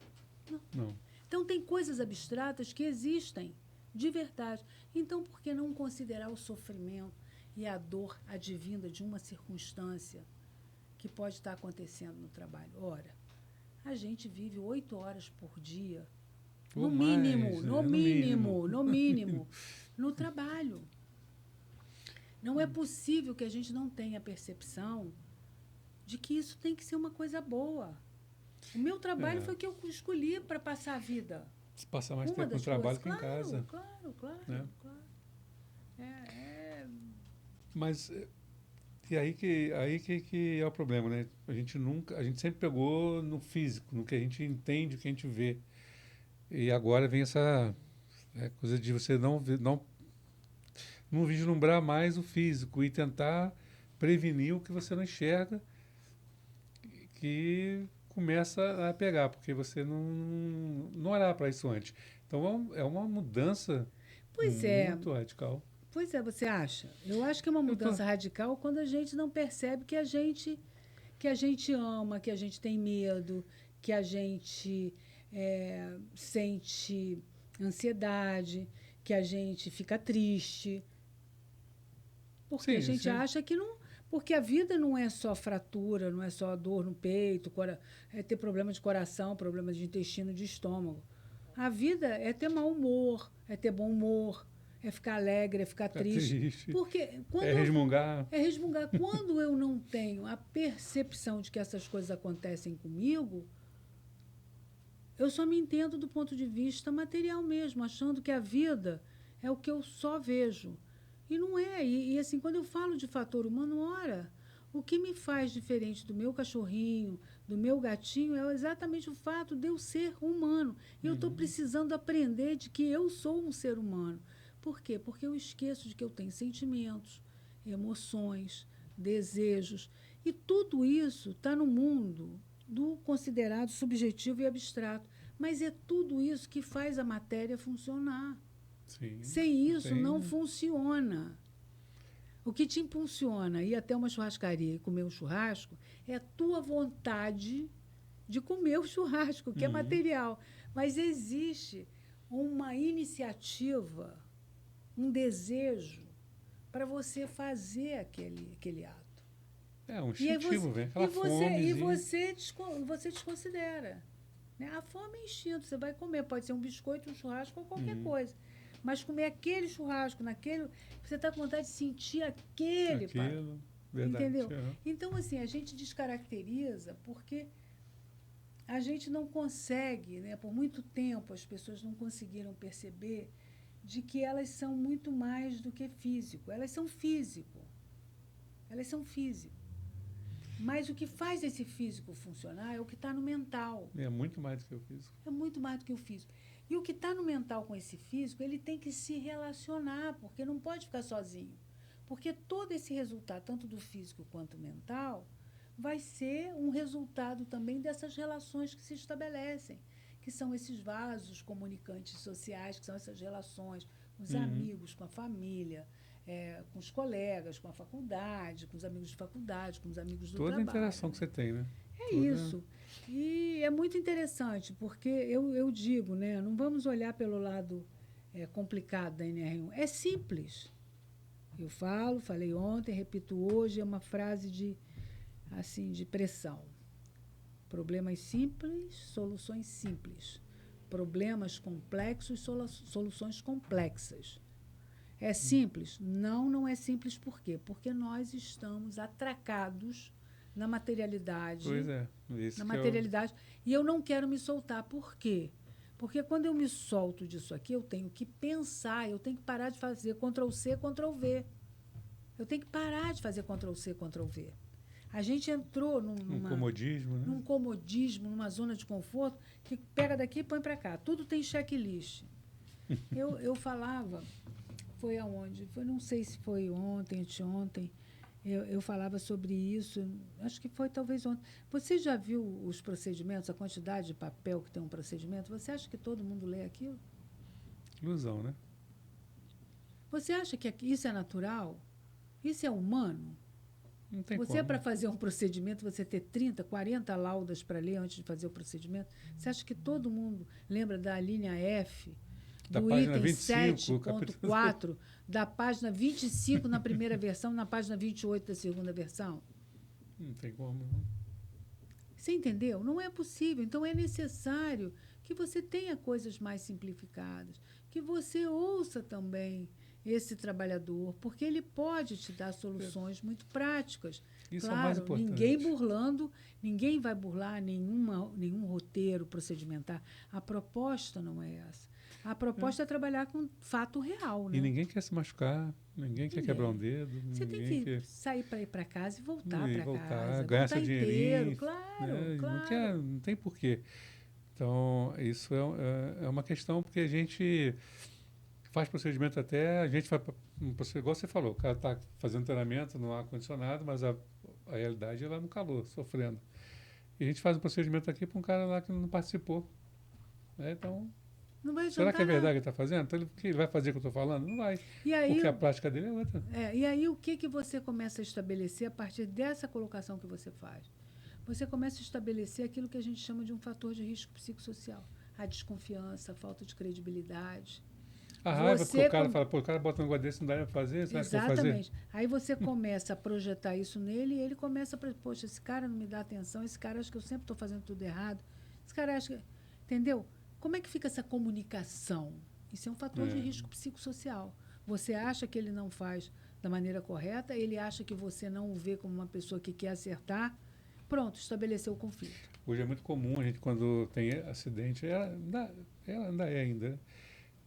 Não. Então, tem coisas abstratas que existem de verdade. Então, por que não considerar o sofrimento e a dor advinda de uma circunstância que pode estar acontecendo no trabalho? Ora, a gente vive 8 horas por dia, no mínimo, no trabalho. Não é possível que a gente não tenha percepção de que isso tem que ser uma coisa boa. O meu trabalho foi o que eu escolhi para passar a vida. Você passa mais tempo no trabalho que em casa. Claro. Mas e aí que é o problema, né? A gente sempre pegou no físico, no que a gente entende, o que a gente vê. E agora vem essa coisa de você não vislumbrar mais o físico e tentar prevenir o que você não enxerga, que começa a pegar, porque você não olhar para isso antes. Então, é uma mudança muito radical. Pois é, você acha? Eu acho que é uma mudança radical quando a gente não percebe que a gente ama, que a gente tem medo, que a gente sente ansiedade, que a gente fica triste. Porque a gente acha que não... Porque a vida não é só fratura, não é só dor no peito, é ter problema de coração, problema de intestino, de estômago. A vida é ter mau humor, é ter bom humor, é ficar alegre, é ficar Fica triste. triste. Porque quando É resmungar. é resmungar. Quando eu não tenho a percepção de que essas coisas acontecem comigo, eu só me entendo do ponto de vista material mesmo, achando que a vida é o que eu só vejo. E não é. E assim, quando eu falo de fator humano, ora, o que me faz diferente do meu cachorrinho, do meu gatinho, é exatamente o fato de eu ser humano. E eu estou precisando aprender de que eu sou um ser humano. Por quê? Porque eu esqueço de que eu tenho sentimentos, emoções, desejos. E tudo isso está no mundo do considerado subjetivo e abstrato. Mas é tudo isso que faz a matéria funcionar. Sim. Sem isso, Tem, não né? funciona. O que te impulsiona a ir até uma churrascaria e comer um churrasco é a tua vontade de comer o churrasco, que é material. Mas existe uma iniciativa, um desejo para você fazer aquele ato. É um E aí instintivo, vem aquela você desconsidera. Né? A fome é instinto, você vai comer, pode ser um biscoito, um churrasco ou qualquer coisa. Mas comer aquele churrasco, você está com vontade de sentir aquilo. Verdade. Entendeu? Uhum. Então, assim, a gente descaracteriza porque a gente não consegue, né? Por muito tempo as pessoas não conseguiram perceber de que elas são muito mais do que físico. Elas são físico. Elas são físico. Mas o que faz esse físico funcionar é o que está no mental. É muito mais do que o físico. É muito mais do que o físico. E o que está no mental com esse físico, ele tem que se relacionar, porque não pode ficar sozinho. Porque todo esse resultado, tanto do físico quanto mental, vai ser um resultado também dessas relações que se estabelecem, que são esses vasos comunicantes sociais, que são essas relações com os amigos, com a família, com os colegas, com a faculdade, com os amigos de faculdade, com os amigos do Toda trabalho. a interação que você tem, né? É isso. E é muito interessante, porque eu digo, né, não vamos olhar pelo lado complicado da NR1. É simples. Eu falei ontem, repito hoje, é uma frase de pressão. Problemas simples, soluções simples. Problemas complexos, soluções complexas. É simples? Não é simples por quê? Porque nós estamos atracados na materialidade. Pois é. Na materialidade. E eu não quero me soltar. Por quê? Porque quando eu me solto disso aqui, eu tenho que pensar, eu tenho que parar de fazer Ctrl-C, Ctrl-V. Eu tenho que parar de fazer Ctrl-C, Ctrl-V. A gente entrou num comodismo, né? Num comodismo, numa zona de conforto, que pega daqui e põe para cá. Tudo tem checklist. Eu falava, foi aonde? Não sei se foi ontem, anteontem, eu falava sobre isso, acho que foi talvez ontem. Você já viu os procedimentos, a quantidade de papel que tem um procedimento? Você acha que todo mundo lê aquilo? Ilusão, né? Você acha que isso é natural? Isso é humano? Não tem Você, como. para fazer um procedimento, você ter 30, 40 laudas para ler antes de fazer o procedimento? Você acha que todo mundo lembra da linha F, Da do página item 25, 7.4, da página 25 na primeira versão, na página 28 da segunda versão? Não tem como, não. Você entendeu? Não é possível. Então, é necessário que você tenha coisas mais simplificadas, que você ouça também esse trabalhador, porque ele pode te dar soluções muito práticas. Isso claro, é o mais importante. Ninguém vai burlar nenhum roteiro procedimentar. A proposta não é essa. A proposta é trabalhar com fato real, né? E ninguém quer se machucar, ninguém quer quebrar um dedo. Você tem que sair para ir para casa e voltar para casa. Ganhar voltar seu dinheirinho. inteiro, claro, Né? claro. Não tem porquê. Então, isso é uma questão, porque a gente faz procedimento a gente vai, igual você falou, o cara está fazendo treinamento no ar-condicionado, mas a realidade é lá no calor, sofrendo. E a gente faz um procedimento aqui para um cara lá que não participou. Né? Então, não vai será que é verdade nada. que ele está fazendo? Então, ele vai fazer o que eu estou falando? Não vai. E aí, porque a prática dele é outra. E aí, o que você começa a estabelecer a partir dessa colocação que você faz? Você começa a estabelecer aquilo que a gente chama de um fator de risco psicossocial. A desconfiança, a falta de credibilidade. A raiva, porque o cara fala, o cara bota um negócio desse, não dá para fazer, você acha que eu vou fazer? Exatamente. Aí você começa a projetar isso nele e ele começa a, poxa, esse cara não me dá atenção, esse cara acha que eu sempre estou fazendo tudo errado, esse cara acha que... Entendeu? Como é que fica essa comunicação? Isso é um fator de risco psicossocial. Você acha que ele não faz da maneira correta, ele acha que você não o vê como uma pessoa que quer acertar. Pronto, estabeleceu o conflito. Hoje é muito comum a gente, quando tem acidente, ela ainda é ainda, né?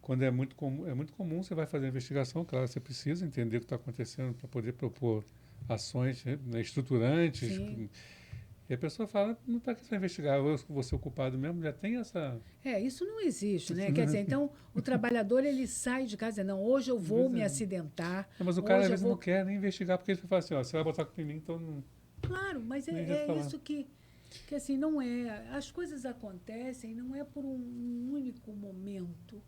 Quando é muito comum, você vai fazer a investigação, claro, você precisa entender o que está acontecendo para poder propor ações, né, estruturantes. Sim. E a pessoa fala, não para que você vai investigar, eu vou ser o culpado mesmo, já tem essa... Isso não existe, né? Quer dizer, então o trabalhador ele sai de casa e não, hoje eu vou me acidentar. Não, mas o cara às vezes não quer nem investigar, porque ele fala assim, ó, você vai botar a culpa em mim, então não... Claro, mas é isso que assim, não é. As coisas acontecem não é por um único momento,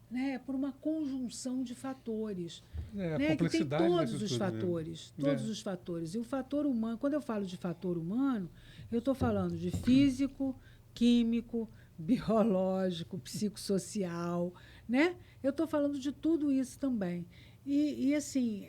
né? É por uma conjunção de fatores. A Né? Que tem complexidade todos os tudo, fatores, né? todos os fatores. E o fator humano, quando eu falo de fator humano, eu estou falando de físico, químico, biológico, psicossocial, né? Eu estou falando de tudo isso também. E assim,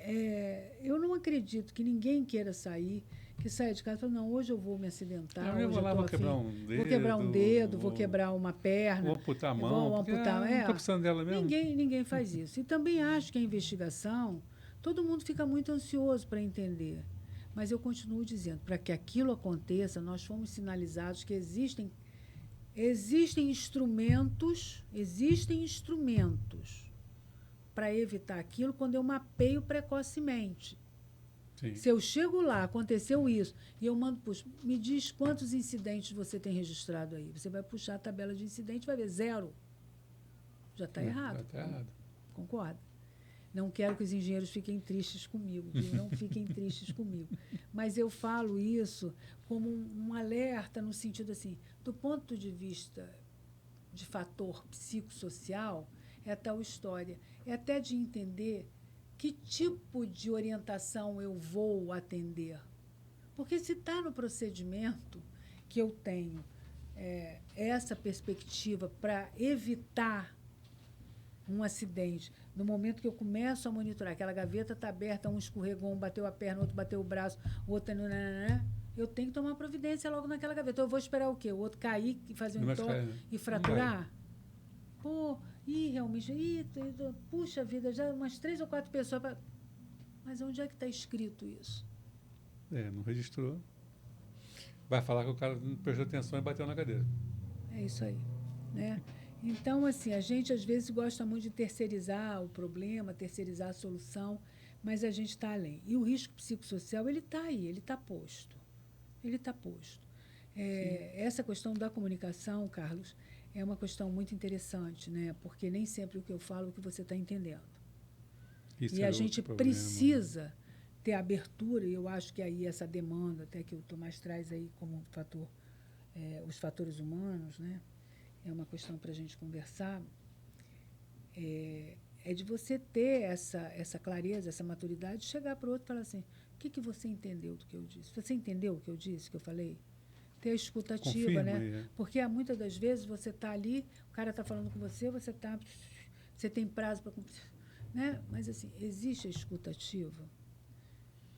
eu não acredito que ninguém queira sair, que saia de casa e fale, não, hoje eu vou me acidentar, Eu hoje vou lá, vou afim, quebrar um dedo. vou quebrar um dedo, vou quebrar uma perna. Vou amputar a mão, vou amputar, não estou precisando dela mesmo. Ninguém faz isso. E também acho que a investigação, todo mundo fica muito ansioso para entender. Mas eu continuo dizendo, para que aquilo aconteça, nós fomos sinalizados que existem instrumentos para evitar aquilo quando eu mapeio precocemente. Sim. Se eu chego lá, aconteceu isso, e eu mando, puxa, me diz quantos incidentes você tem registrado aí. Você vai puxar a tabela de incidente, vai ver 0. Já está errado. Já está errado. Concorda? Não quero que os engenheiros fiquem tristes comigo, viu? Não fiquem tristes comigo. Mas eu falo isso como um alerta no sentido assim, do ponto de vista de fator psicossocial, é tal história. É até de entender que tipo de orientação eu vou atender. Porque se está no procedimento que eu tenho essa perspectiva para evitar um acidente, no momento que eu começo a monitorar, aquela gaveta está aberta, um escorregou, um bateu a perna, outro bateu o braço, o outro... eu tenho que tomar providência logo naquela gaveta. Eu vou esperar o quê? O outro cair e fazer um entorse e fraturar? Pô, realmente, puxa vida, já umas 3 ou 4 pessoas... Mas onde é que está escrito isso? Não registrou. Vai falar que o cara não prestou atenção e bateu na cadeira. É isso aí, né? Então, assim, a gente às vezes gosta muito de terceirizar o problema, terceirizar a solução, mas a gente está além. E o risco psicossocial, ele está aí, ele está posto. Ele está posto. Essa questão da comunicação, Carlos, é uma questão muito interessante, né? Porque nem sempre o que eu falo é o que você está entendendo. Isso e a gente precisa ter abertura, e eu acho que aí essa demanda, até que o Tomás traz aí como fator, os fatores humanos, né? É uma questão para a gente conversar, de você ter essa clareza, essa maturidade, de chegar para o outro e falar assim, o que você entendeu do que eu disse? Você entendeu o que eu disse, que eu falei? Ter a escuta ativa, né? Porque muitas das vezes você está ali, o cara está falando com você, você tem prazo para cumprir, né? Mas, assim, existe a escuta ativa?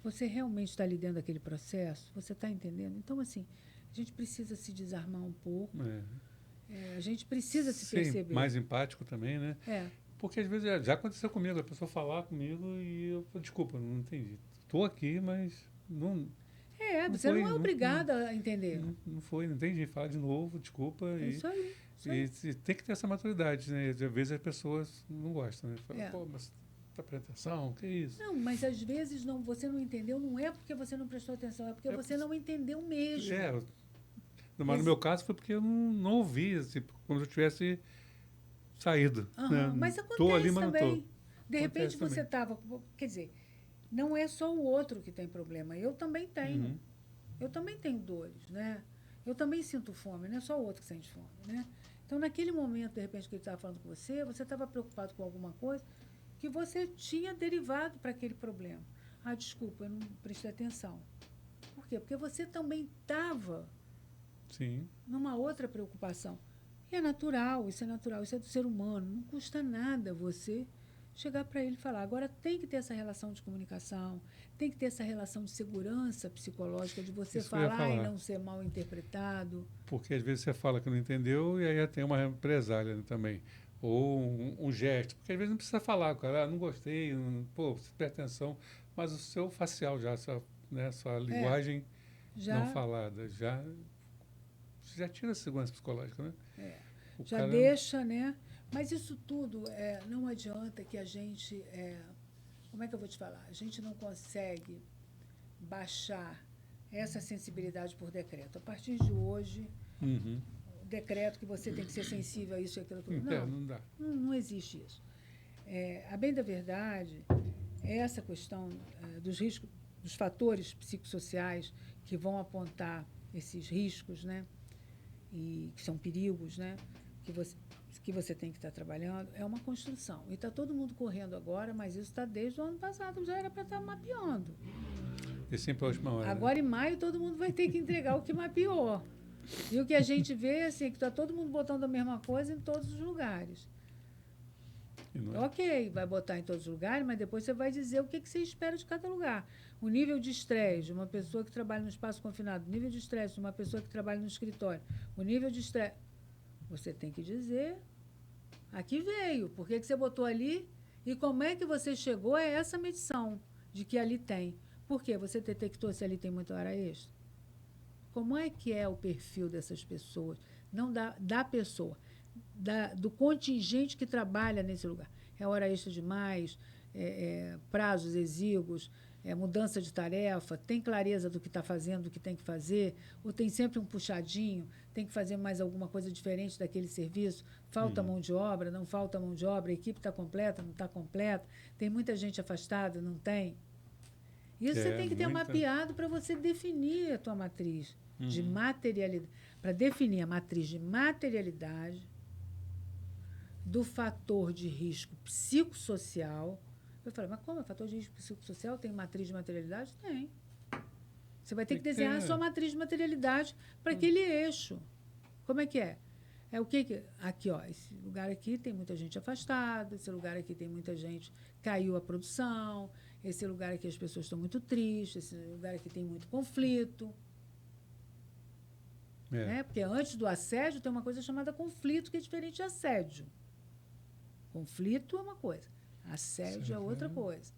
Você realmente está ali dentro daquele processo? Você está entendendo? Então, assim, a gente precisa se desarmar um pouco. A gente precisa se perceber. Mais empático também, né? Porque às vezes já aconteceu comigo, a pessoa falar comigo e eu falo, desculpa, não entendi. Estou aqui, mas não... você não é obrigada a entender. Não entendi. Fala de novo, desculpa. Isso aí. E tem que ter essa maturidade, né? Às vezes as pessoas não gostam, né? Fala, pô, mas tá prestando atenção? O que é isso? Não, mas às vezes você não entendeu, não é porque você não prestou atenção, é porque você não entendeu mesmo. Mas no meu caso foi porque eu não ouvi, assim, como se eu tivesse saído. Né? Mas acontece tô ali, mas também. Não tô. De repente você estava... Quer dizer, não é só o outro que tem problema, eu também tenho. Uhum. Eu também tenho dores, né? Eu também sinto fome, não é só o outro que sente fome, né? Então, naquele momento, de repente, que ele estava falando com você estava preocupado com alguma coisa que você tinha derivado para aquele problema. Desculpa, eu não prestei atenção. Por quê? Porque você também estava numa outra preocupação. E é natural, isso é do ser humano. Não custa nada você chegar para ele e falar. Agora, tem que ter essa relação de comunicação, tem que ter essa relação de segurança psicológica, de você falar e não ser mal interpretado. Porque às vezes você fala que não entendeu e aí tem uma represália também. ou um gesto, porque às vezes não precisa falar, cara, não gostei, pô, você presta atenção, mas o seu facial já, sua É, linguagem não já, falada, já tira a segurança psicológica, né? é, O já cara, deixa, né? Mas isso tudo não adianta que a gente. Como é que eu vou te falar? A gente não consegue baixar essa sensibilidade por decreto. A partir de hoje, uhum, o decreto que você tem que ser sensível a isso e aquilo. Não, não dá. não existe isso. A bem da verdade, essa questão dos riscos, dos fatores psicossociais que vão apontar esses riscos, né? E que são perigos, né? Que você, que você tem que estar trabalhando, é uma construção. E está todo mundo correndo agora, mas isso está desde o ano passado, já era para estar mapeando. E sempre a última hora, né? Agora, em maio, todo mundo vai ter que entregar o que mapeou. E o que a gente vê é assim, que está todo mundo botando a mesma coisa em todos os lugares. E não é. Ok, vai botar em todos os lugares, mas depois você vai dizer o que você espera de cada lugar. O nível de estresse de uma pessoa que trabalha no espaço confinado, o nível de estresse de uma pessoa que trabalha no escritório, o nível de estresse. Você tem que dizer aqui veio, por que você botou ali e como é que você chegou a essa medição de que ali tem. Por quê? Você detectou se ali tem muita hora extra? Como é que é o perfil dessas pessoas? Não da pessoa, do contingente que trabalha nesse lugar. É hora extra demais, prazos exíguos, mudança de tarefa, tem clareza do que está fazendo, do que tem que fazer, ou tem sempre um puxadinho, tem que fazer mais alguma coisa diferente daquele serviço, falta mão de obra, não falta mão de obra, a equipe está completa, não está completa, tem muita gente afastada, não tem. Isso você tem que ter Muita. mapeado para você definir a tua matriz de Uhum. materialidade, para definir a matriz de materialidade do fator de risco psicossocial. Eu falei, mas como? Fator de risco psicossocial tem matriz de materialidade? Tem. Você vai ter Tem que que desenhar a sua ter. matriz de materialidade para aquele eixo. Como é que é? É o que? Aqui, ó, esse lugar aqui tem muita gente afastada, esse lugar aqui tem muita gente, caiu a produção, esse lugar aqui as pessoas estão muito tristes, esse lugar aqui tem muito conflito. Né? Porque antes do assédio tem uma coisa chamada conflito, que é diferente de assédio. Conflito é uma coisa, assédio é outra coisa.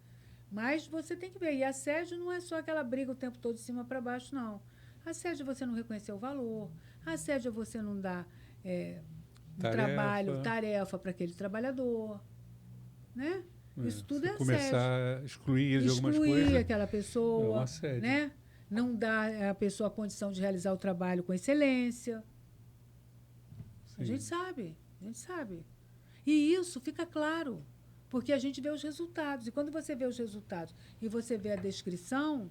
Mas você tem que ver, e assédio não é só aquela briga o tempo todo de cima para baixo, não. Assédio é você não reconhecer o valor, assédio é você não dar tarefa para aquele trabalhador. Né? Isso tudo Você é assédio. começar a excluir ele de algumas Excluir coisas aquela é um pessoa, assédio. né? Não dar à pessoa a condição de realizar o trabalho com excelência. Sim. A gente sabe, a gente sabe. E isso fica claro, porque a gente vê os resultados. E quando você vê os resultados e você vê a descrição,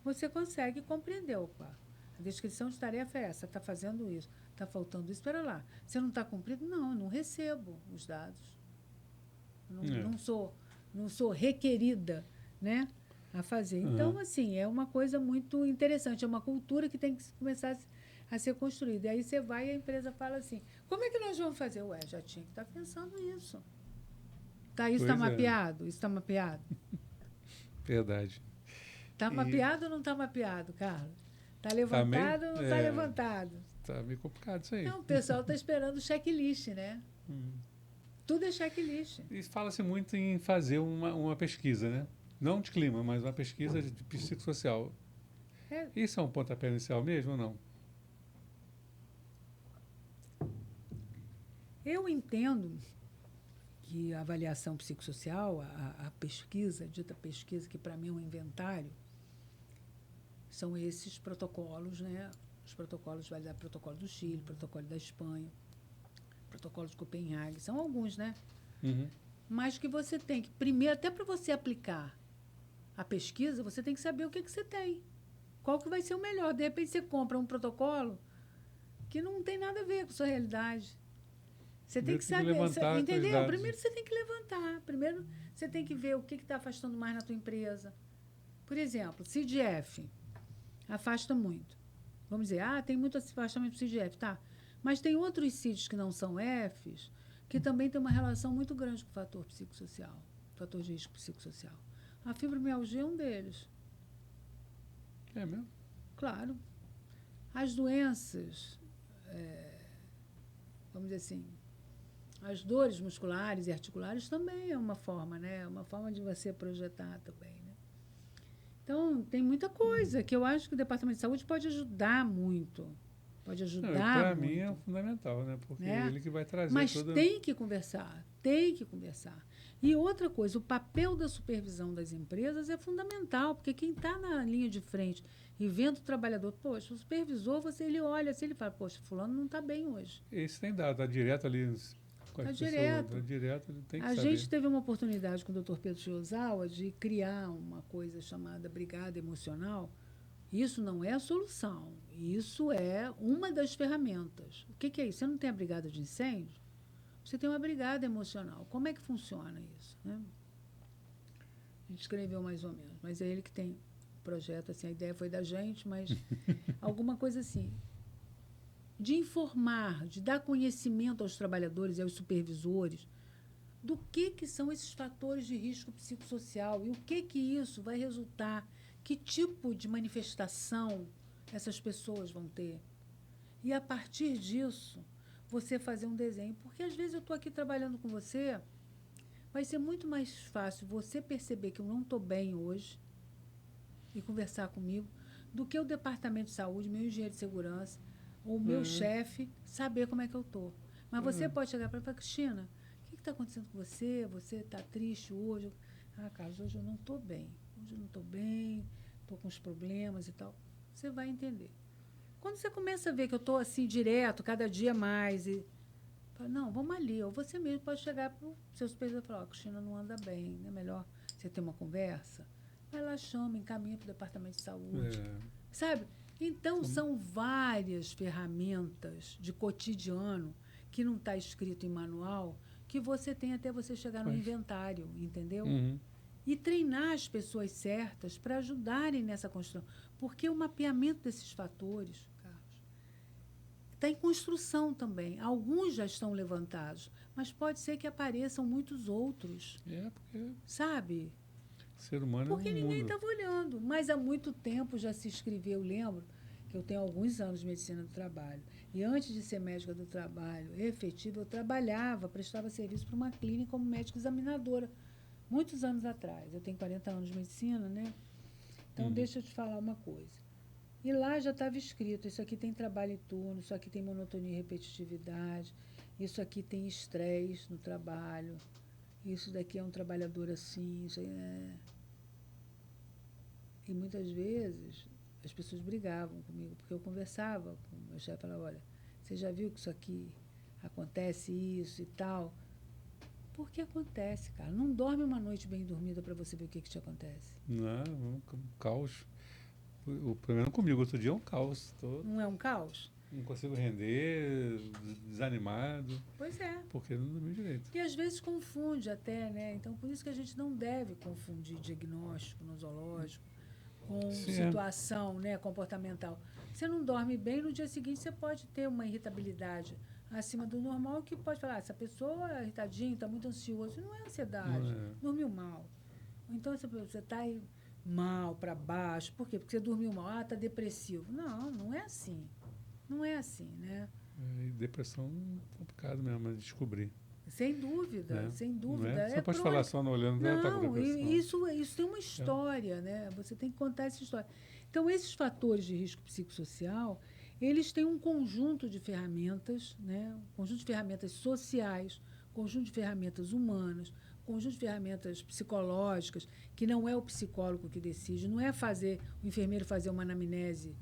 você consegue compreender. Opa, a descrição de tarefa é essa, está fazendo isso, está faltando isso, espera lá. Você não está cumprindo? Não, eu não recebo os dados. Não sou requerida, né, a fazer. Então, assim, é uma coisa muito interessante, é uma cultura que tem que começar a ser construída. E aí você vai e a empresa fala assim, como é que nós vamos fazer? Ué, já tinha que estar pensando nisso. Tá, isso está mapeado? Isso está mapeado? Verdade. Está mapeado ou não está mapeado, Carlos? Está levantado ou não está levantado? Está meio complicado isso aí. Não, o pessoal está esperando o checklist, né? Tudo é checklist. E fala-se muito em fazer uma pesquisa, né? Não de clima, mas uma pesquisa de psicossocial. Isso é um pontapé inicial mesmo ou não? Eu entendo que a avaliação psicossocial, a pesquisa, a dita pesquisa, que para mim é um inventário, são esses protocolos, né? Os protocolos, vai dar protocolo do Chile, protocolo da Espanha, protocolo de Copenhague, são alguns, né? Uhum. Mas que você tem que, primeiro, até para você aplicar a pesquisa, você tem que saber o que você tem. Qual que vai ser o melhor. De repente, você compra um protocolo que não tem nada a ver com a sua realidade. Você tem que saber, entendeu? Primeiro você tem que levantar. Primeiro você tem que ver o que está afastando mais na tua empresa. Por exemplo, CDF afasta muito. Vamos dizer, tem muito afastamento do CDF, tá? Mas tem outros CIDs que não são Fs, que também tem uma relação muito grande com o fator psicossocial, fator de risco psicossocial. A fibromialgia é um deles. É mesmo? Claro. As doenças, vamos dizer assim, As dores musculares e articulares também é uma forma, né? É uma forma de você projetar também, né? Então, tem muita coisa que eu acho que o Departamento de Saúde pode ajudar muito. Pode ajudar Para mim é muito, fundamental, né? Porque é né? ele que vai trazer Mas toda... tem que conversar, tem que conversar. E outra coisa, o papel da supervisão das empresas é fundamental, porque quem está na linha de frente e vendo o trabalhador, poxa, o supervisor, ele olha assim, ele fala, poxa, fulano não está bem hoje. Esse tem dado, está direto ali com as Está pessoas, direto. tá direto, ele tem que A saber. gente teve uma oportunidade com o Dr. Pedro Chiozawa de criar uma coisa chamada Brigada Emocional. Isso não é a solução, isso é uma das ferramentas. O que é isso? Você não tem a brigada de incêndio? Você tem uma brigada emocional. Como é que funciona isso, né? A gente escreveu mais ou menos, mas é ele que tem o projeto, assim, a ideia foi da gente, mas alguma coisa assim, de informar, de dar conhecimento aos trabalhadores e aos supervisores do que são esses fatores de risco psicossocial e o que isso vai resultar, que tipo de manifestação essas pessoas vão ter. E, a partir disso, você fazer um desenho. Porque, às vezes, eu estou aqui trabalhando com você, vai ser muito mais fácil você perceber que eu não estou bem hoje e conversar comigo do que o Departamento de Saúde, meu engenheiro de segurança, ou meu chefe, saber como é que eu estou. Mas você pode chegar para mim e falar, Cristina, o que está acontecendo com você? Você está triste hoje? Ah, Carlos, hoje eu não estou bem. Hoje eu não estou bem, estou com uns problemas e tal. Você vai entender. Quando você começa a ver que eu estou assim direto, cada dia mais, e fala, não, vamos ali. Ou você mesmo pode chegar para o seu supervisor e falar, a Cristina não anda bem, é melhor você ter uma conversa. Vai lá, chama, encaminha para o departamento de saúde. Sabe? Então, são várias ferramentas de cotidiano que não está escrito em manual, que você tem até você chegar no inventário, entendeu? E treinar as pessoas certas para ajudarem nessa construção. Porque o mapeamento desses fatores, Carlos, está em construção também. Alguns já estão levantados, mas pode ser que apareçam muitos outros. Porque... Sabe? Ser humano porque é um ninguém mundo. estava olhando. Mas há muito tempo já se escreveu, lembro, que eu tenho alguns anos de medicina do trabalho. E antes de ser médica do trabalho efetiva, eu trabalhava, prestava serviço para uma clínica como médica examinadora, muitos anos atrás. Eu tenho 40 anos de medicina, né? Então, deixa eu te falar uma coisa. E lá já estava escrito, isso aqui tem trabalho em turno, isso aqui tem monotonia e repetitividade, isso aqui tem estresse no trabalho, isso daqui é um trabalhador assim, isso aí é... E muitas vezes as pessoas brigavam comigo, porque eu conversava com o meu chefe e falava, olha, você já viu que isso aqui acontece isso e tal? Porque acontece, cara. Não dorme uma noite bem dormida para você ver o que te acontece. Não, um caos. O problema comigo outro dia é um caos. Não é um caos? Não consigo render, desanimado. Pois é. Porque não dormi direito. E às vezes confunde até, né? Então, por isso que a gente não deve confundir diagnóstico nosológico com situação, né, comportamental. Você não dorme bem, no dia seguinte você pode ter uma irritabilidade acima do normal, que pode falar, essa pessoa é irritadinha, está muito ansioso. Não é ansiedade, dormiu mal. Então, você está mal, para baixo. Por quê? Porque você dormiu mal. Ah, está depressivo. Não, não é assim. Não é assim, né? Depressão é complicado mesmo de descobrir. Sem dúvida, sem dúvida. Não é? Você pode falar só não olhando, não, tá com depressão. Isso tem uma história, né? Você tem que contar essa história. Então, esses fatores de risco psicossocial, eles têm um conjunto de ferramentas, né? Um conjunto de ferramentas sociais, um conjunto de ferramentas humanas, um conjunto de ferramentas psicológicas, que não é o psicólogo que decide, não é o enfermeiro fazer uma anamnese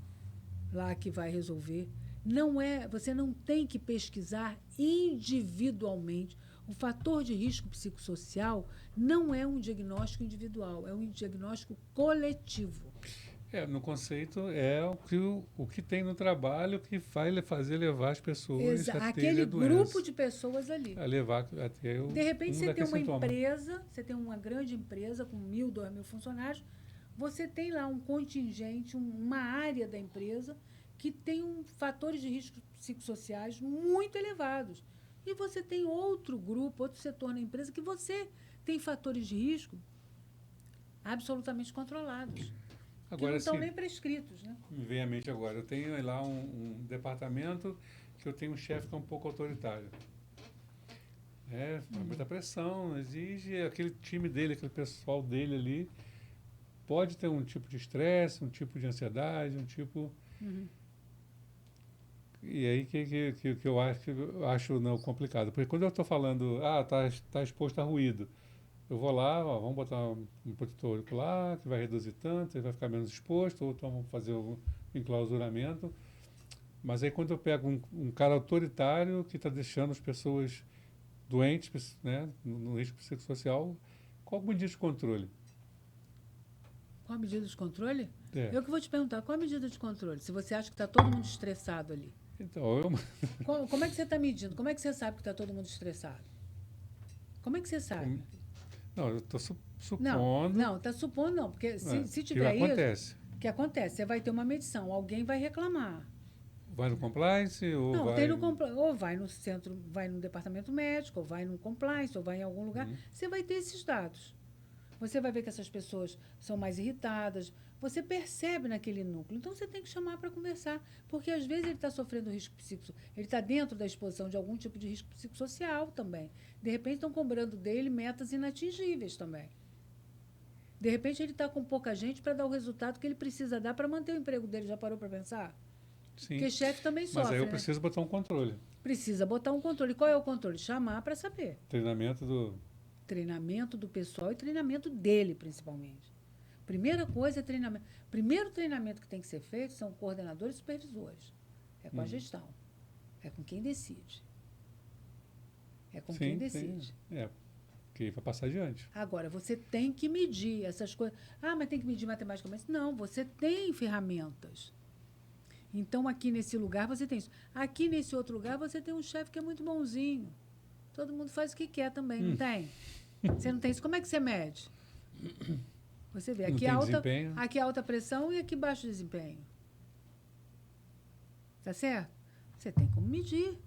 lá que vai resolver. Não é, você não tem que pesquisar individualmente. O fator de risco psicossocial não é um diagnóstico individual, é um diagnóstico coletivo. No conceito, é o que tem no trabalho que vai levar as pessoas a ter aquele a doença. grupo de pessoas ali. A levar a ter de repente, você tem uma sintoma. empresa, você tem uma grande empresa com 1.000, 2.000 funcionários, você tem lá um contingente, uma área da empresa que tem fatores de risco psicossociais muito elevados. E você tem outro grupo, outro setor na empresa que você tem fatores de risco absolutamente controlados. Agora, que não estão nem prescritos, né? Me vem à mente agora. Eu tenho lá um departamento que eu tenho um chefe que é um pouco autoritário. Muita pressão, exige aquele time dele, aquele pessoal dele ali. Pode ter um tipo de estresse, um tipo de ansiedade, um tipo... Uhum. E aí que eu acho não, complicado. Porque quando eu estou falando, tá exposto a ruído, eu vou lá, ó, vamos botar um protetor ocular, que vai reduzir tanto, ele vai ficar menos exposto, ou então vamos fazer um enclausuramento. Mas aí quando eu pego um cara autoritário que está deixando as pessoas doentes, né, no risco psicossocial, qual a medida de controle? Qual a medida de controle? É. Eu que vou te perguntar, qual a medida de controle? Se você acha que está todo mundo estressado ali. Então, Como é que você está medindo? Como é que você sabe que está todo mundo estressado? Como é que você sabe? Não, eu estou Não, supondo. não, está supondo não, porque se Que tiver isso, acontece. o que acontece? Você vai ter uma medição, alguém vai reclamar. Vai no compliance ou Não, vai. ou vai no centro, vai no departamento médico, ou vai no compliance, ou vai em algum lugar. Você vai ter esses dados. Você vai ver que essas pessoas são mais irritadas. Você percebe naquele núcleo. Então, você tem que chamar para conversar. Porque, às vezes, ele está sofrendo risco psicossocial. Ele está dentro da exposição de algum tipo de risco psicossocial também. De repente, estão cobrando dele metas inatingíveis também. De repente, ele está com pouca gente para dar o resultado que ele precisa dar para manter o emprego dele. Já parou para pensar? Sim. Porque chefe também sofre. Mas aí eu né? preciso botar um controle. Precisa botar um controle. Qual é o controle? Chamar para saber. Treinamento do pessoal e treinamento dele, principalmente. Primeira coisa é treinamento. Primeiro treinamento que tem que ser feito são coordenadores e supervisores. É com a gestão. É com quem decide. É com quem decide. Sim. Que vai passar adiante. Agora, você tem que medir essas coisas. Mas tem que medir matematicamente. Não, você tem ferramentas. Então, aqui nesse lugar você tem isso. Aqui nesse outro lugar você tem um chefe que é muito bonzinho. Todo mundo faz o que quer também, não tem? Você não tem isso. Como é que você mede? Você vê, aqui alta pressão e aqui baixo desempenho. Tá certo? Você tem como medir.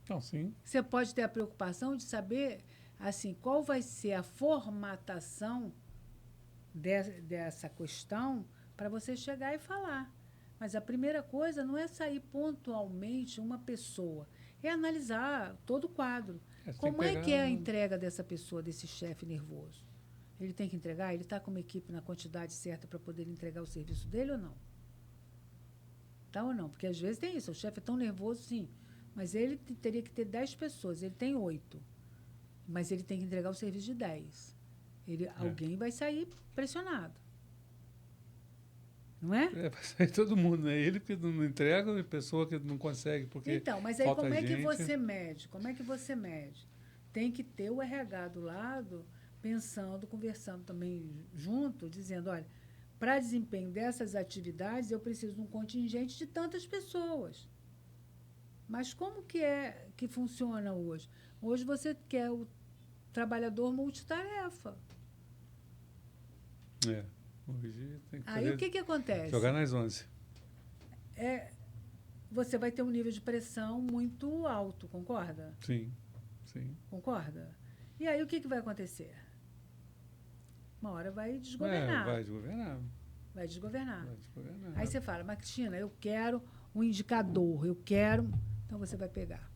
Então, sim. Você pode ter a preocupação de saber, assim, qual vai ser a formatação dessa questão para você chegar e falar. Mas a primeira coisa não é sair pontualmente uma pessoa, é analisar todo o quadro. Como é que é a entrega dessa pessoa, desse chefe nervoso? Ele tem que entregar? Ele está com uma equipe na quantidade certa para poder entregar o serviço dele ou não? Tá ou não? Porque às vezes tem isso, o chefe é tão nervoso, sim, mas ele teria que ter 10 pessoas, ele tem 8, mas ele tem que entregar o serviço de 10. Alguém vai sair pressionado. Não é? Vai sair todo mundo, né? Ele que não entrega e a pessoa que não consegue porque então, mas aí falta como é que gente. você mede? Como é que você mede? Tem que ter o RH do lado, pensando, conversando também junto, dizendo, olha, para desempenho dessas atividades eu preciso de um contingente de tantas pessoas. Mas como que funciona hoje? Hoje você quer o trabalhador multitarefa. Hoje tem que Aí o que acontece? Jogar nas 11. Você vai ter um nível de pressão muito alto, concorda? Sim. Concorda? E aí o que vai acontecer? Uma hora vai desgovernar. Vai desgovernar. Aí você fala, mas Cristina, eu quero um indicador, Então você vai pegar.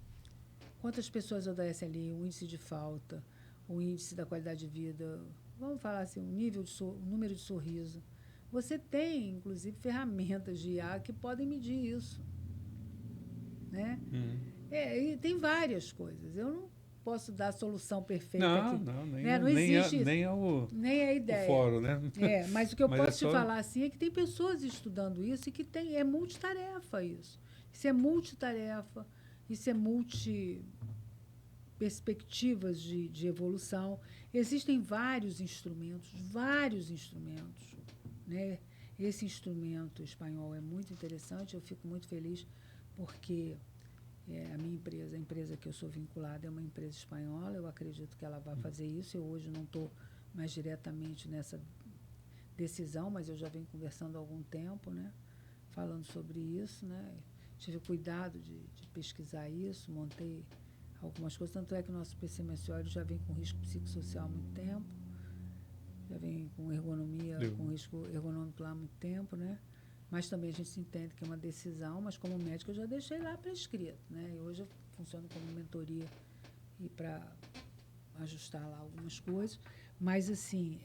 Quantas pessoas obedecem ali, o índice de falta, o índice da qualidade de vida, vamos falar assim, o número de sorriso. Você tem, inclusive, ferramentas de IA que podem medir isso. Né? E tem várias coisas. Eu não posso dar a solução perfeita aqui. Não existe isso. Nem a ideia. O fórum, né? Mas o que eu posso te falar assim é que tem pessoas estudando isso e que é multitarefa isso. Isso é multitarefa, isso é perspectivas de evolução. Existem vários instrumentos, né? Esse instrumento espanhol é muito interessante, eu fico muito feliz porque a minha empresa, a empresa que eu sou vinculada é uma empresa espanhola, eu acredito que ela vai fazer isso. Eu hoje não estou mais diretamente nessa decisão, mas eu já venho conversando há algum tempo, né? Falando sobre isso, né? Tive cuidado de pesquisar isso, montei algumas coisas, tanto é que o nosso PC Mencioli já vem com risco psicossocial há muito tempo, já vem com ergonomia, com risco ergonômico lá há muito tempo, né? Mas também a gente se entende que é uma decisão, mas como médico eu já deixei lá prescrito, né? E hoje eu funciono como mentoria e para ajustar lá algumas coisas. Mas, assim,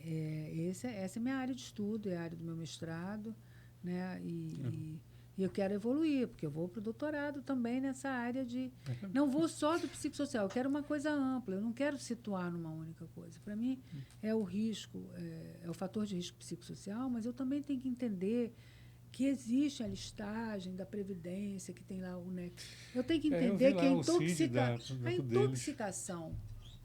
essa é a minha área de estudo, é a área do meu mestrado, né? E eu quero evoluir, porque eu vou para o doutorado também nessa área de... Não vou só do psicossocial, eu quero uma coisa ampla, eu não quero situar numa única coisa. Para mim, é o risco, é o fator de risco psicossocial, mas eu também tenho que entender que existe a listagem da Previdência, que tem lá o NEC. Eu tenho que entender que a intoxicação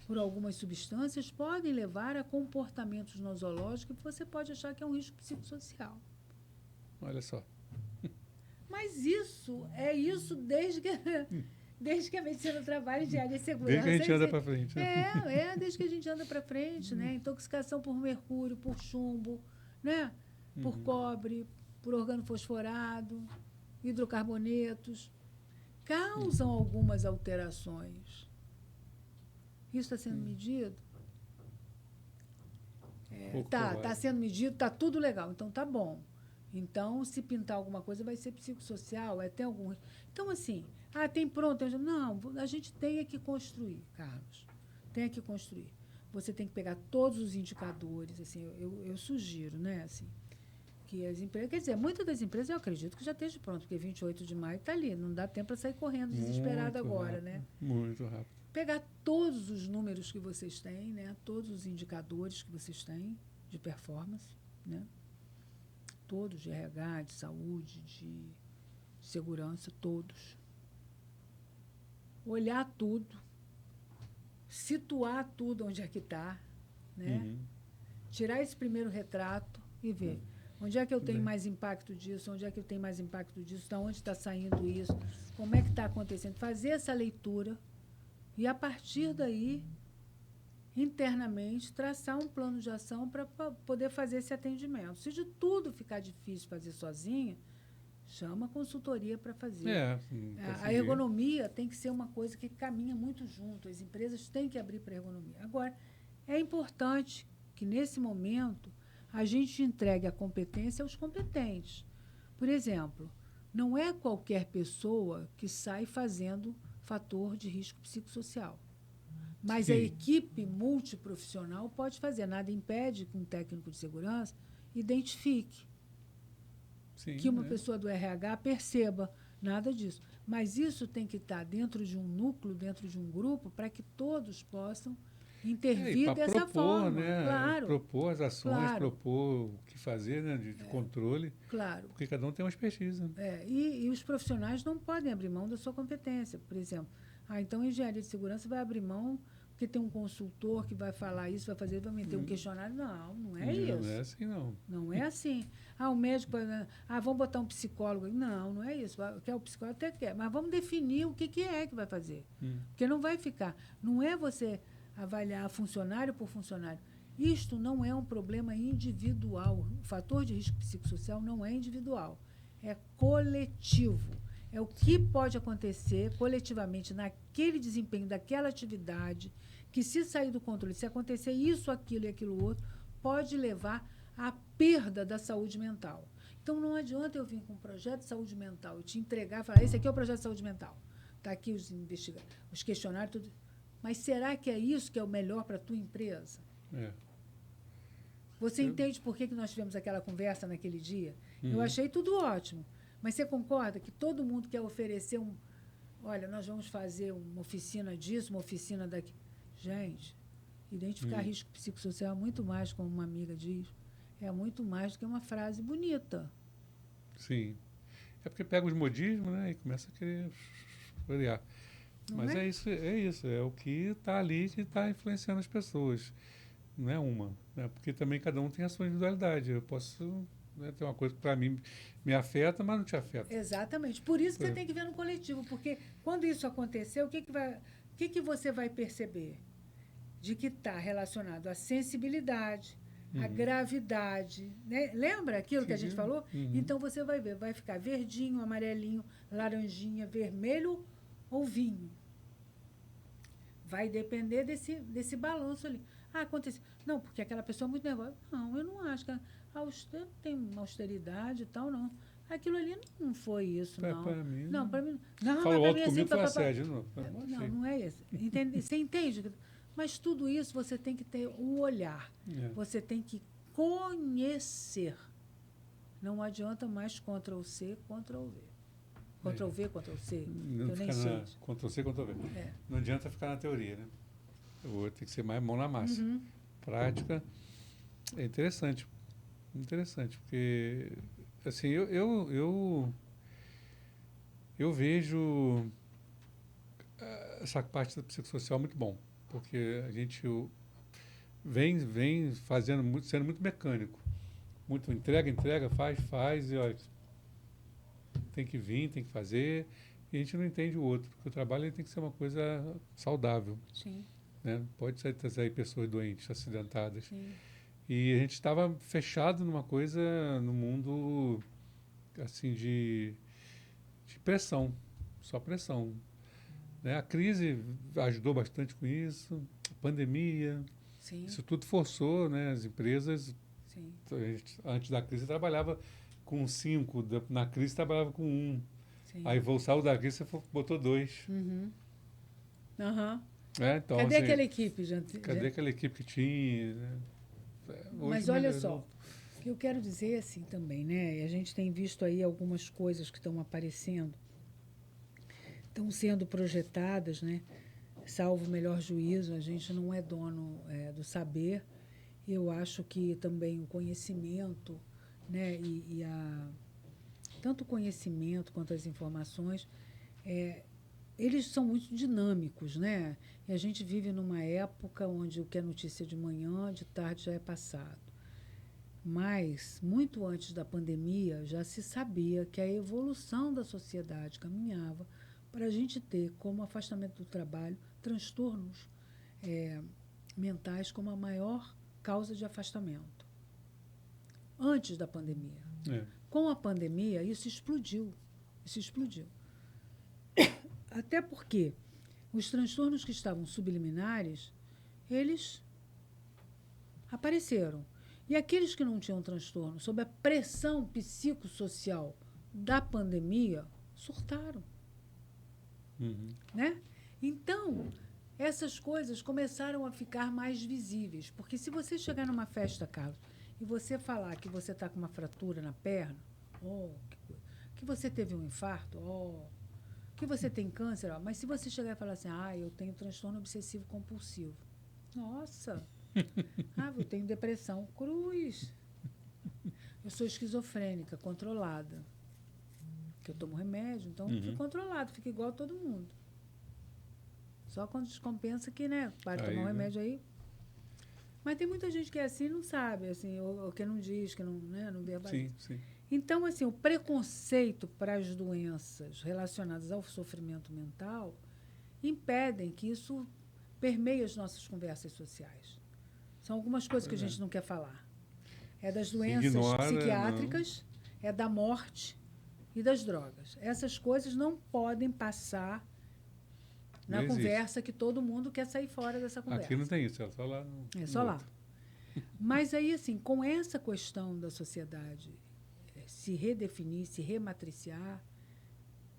por algumas substâncias podem levar a comportamentos nosológicos que você pode achar que é um risco psicossocial. Olha só. Mas isso desde que a medicina trabalha de área de segurança. Desde que a gente anda para frente. Desde que a gente anda para frente, né? Intoxicação por mercúrio, por chumbo, né? Por cobre, por organofosforado, hidrocarbonetos, causam algumas alterações. Isso está sendo medido? Está sendo medido, está tudo legal, então está bom. Então, se pintar alguma coisa, vai ser psicossocial, tem algum... Então, assim, tem pronto. Não, a gente tem que construir, Carlos. Tem que construir. Você tem que pegar todos os indicadores, assim, eu sugiro, né, assim, que as empresas... Quer dizer, muitas das empresas eu acredito que já esteja pronto, porque 28 de maio está ali, não dá tempo para sair correndo desesperado agora, rápido, né? Muito rápido. Pegar todos os números que vocês têm, né, todos os indicadores que vocês têm de performance, né? Todos, de RH, de saúde, de segurança, todos. Olhar tudo, situar tudo onde é que está, né? Tirar esse primeiro retrato e ver onde é que eu tenho mais impacto disso, onde é que eu tenho mais impacto disso, de onde está saindo isso, como é que está acontecendo. Fazer essa leitura e, a partir daí, internamente, traçar um plano de ação para poder fazer esse atendimento. Se de tudo ficar difícil fazer sozinha, chama a consultoria para fazer. A ergonomia tem que ser uma coisa que caminha muito junto. As empresas têm que abrir para a ergonomia. Agora, é importante que, nesse momento, a gente entregue a competência aos competentes. Por exemplo, não é qualquer pessoa que sai fazendo fator de risco psicossocial. Mas a equipe multiprofissional pode fazer. Nada impede que um técnico de segurança identifique. Que uma pessoa do RH perceba. Nada disso. Mas isso tem que estar dentro de um núcleo, dentro de um grupo, para que todos possam intervir dessa forma. Né? Claro. Propor as ações, propor o que fazer, né? de controle. Claro. Porque cada um tem uma expertise. E os profissionais não podem abrir mão da sua competência. Por exemplo, então a engenharia de segurança vai abrir mão porque tem um consultor que vai falar isso, vai fazer, vai meter um questionário. Não é isso. Não é assim, não. Não é assim. O médico, vamos botar um psicólogo. Não é isso. Quer o psicólogo até quer, mas vamos definir o que é que vai fazer. Porque não vai ficar. Não é você avaliar funcionário por funcionário. Isto não é um problema individual. O fator de risco psicossocial não é individual. É coletivo. É o que pode acontecer coletivamente naquele desempenho daquela atividade, que se sair do controle, se acontecer isso, aquilo e aquilo outro, pode levar à perda da saúde mental. Então, não adianta eu vir com um projeto de saúde mental e te entregar e falar, esse aqui é o projeto de saúde mental. Está aqui os questionários, tudo. Mas será que é isso que é o melhor para a tua empresa? Você entende por que nós tivemos aquela conversa naquele dia? Eu achei tudo ótimo. Mas você concorda que todo mundo quer oferecer olha, nós vamos fazer uma oficina disso, uma oficina daquilo. Gente, identificar risco psicossocial é muito mais, como uma amiga diz, é muito mais do que uma frase bonita. Sim. É porque pega os modismos, né, e começa a querer florear. Mas é isso, é o que está ali, que está influenciando as pessoas. Não é uma, né? Porque também cada um tem a sua individualidade. Eu posso... Tem uma coisa que para mim me afeta, mas não te afeta. Exatamente. Por isso que você tem que ver no coletivo, porque quando isso acontecer, o que você vai perceber? De que está relacionado à sensibilidade, à gravidade. Né? Lembra aquilo que a gente falou? Então você vai ver, vai ficar verdinho, amarelinho, laranjinha, vermelho ou vinho. Vai depender desse balanço ali. Aconteceu. Não, porque aquela pessoa é muito nervosa. Não, eu não acho que tem uma austeridade e tal, não. Aquilo ali não foi isso, não. Para mim. Não, para mim. Não, Falou mas alto pra mim, comigo, assim, foi assédio. Não, não, não é isso. Você entende? Mas tudo isso você tem que ter um olhar. Você tem que conhecer. Não adianta mais Ctrl+C, Ctrl+V. Ctrl+V, Ctrl+C, Não eu nem fica sei. Ctrl+C, Ctrl+V. É. Não adianta ficar na teoria, né? Tem que ser mais mão na massa. Uhum. Prática. É interessante. Interessante, porque assim, eu vejo essa parte da psicossocial muito bom, porque a gente vem fazendo sendo muito mecânico. Muito entrega, faz, e olha, tem que vir, tem que fazer, e a gente não entende o outro, porque o trabalho ele tem que ser uma coisa saudável. Sim. Né? Pode sair pessoas doentes, acidentadas. Sim. E a gente estava fechado numa coisa, no mundo, assim, de pressão, só pressão. Né? A crise ajudou bastante com isso, a pandemia, Sim. isso tudo forçou, né? As empresas. Sim. Antes da crise trabalhava com 5, na crise trabalhava com 1. Sim. Aí saiu da crise, você botou 2. Uhum. Uhum. Então, Cadê assim, aquela equipe, gente? Cadê aquela equipe que tinha? Né? Mas olha só, o que eu quero dizer assim também, né? E a gente tem visto aí algumas coisas que estão aparecendo, estão sendo projetadas, né? Salvo o melhor juízo, a gente não é dono do saber. Eu acho que também o conhecimento, né? Tanto o conhecimento quanto as informações, eles são muito dinâmicos, né? E a gente vive numa época onde o que é notícia de manhã, de tarde já é passado. Mas, muito antes da pandemia, já se sabia que a evolução da sociedade caminhava para a gente ter, como afastamento do trabalho, transtornos mentais como a maior causa de afastamento. Antes da pandemia. Com a pandemia, isso explodiu. Isso explodiu. Até porque os transtornos que estavam subliminares, eles apareceram. E aqueles que não tinham transtorno, sob a pressão psicossocial da pandemia, surtaram. Uhum. Né? Então, essas coisas começaram a ficar mais visíveis. Porque se você chegar numa festa, Carlos, e você falar que você está com uma fratura na perna, que você teve um infarto, que você tem câncer, mas se você chegar e falar assim, eu tenho transtorno obsessivo compulsivo. Nossa! Eu tenho depressão. Cruz! Eu sou esquizofrênica, controlada. Que eu tomo remédio, então fico controlado, fico igual a todo mundo. Só quando descompensa que, né, para de tomar um remédio aí. Mas tem muita gente que é assim e não sabe, assim, ou que não diz, que não, né, não verbaliza. Sim. Então, assim, o preconceito para as doenças relacionadas ao sofrimento mental impedem que isso permeie as nossas conversas sociais. São algumas coisas que a gente não quer falar. É das doenças psiquiátricas, é da morte e das drogas. Essas coisas não podem passar na conversa que todo mundo quer sair fora dessa conversa. Aqui não tem isso, é só lá. Só lá. Mas aí, assim, com essa questão da sociedade se redefinir, se rematriciar,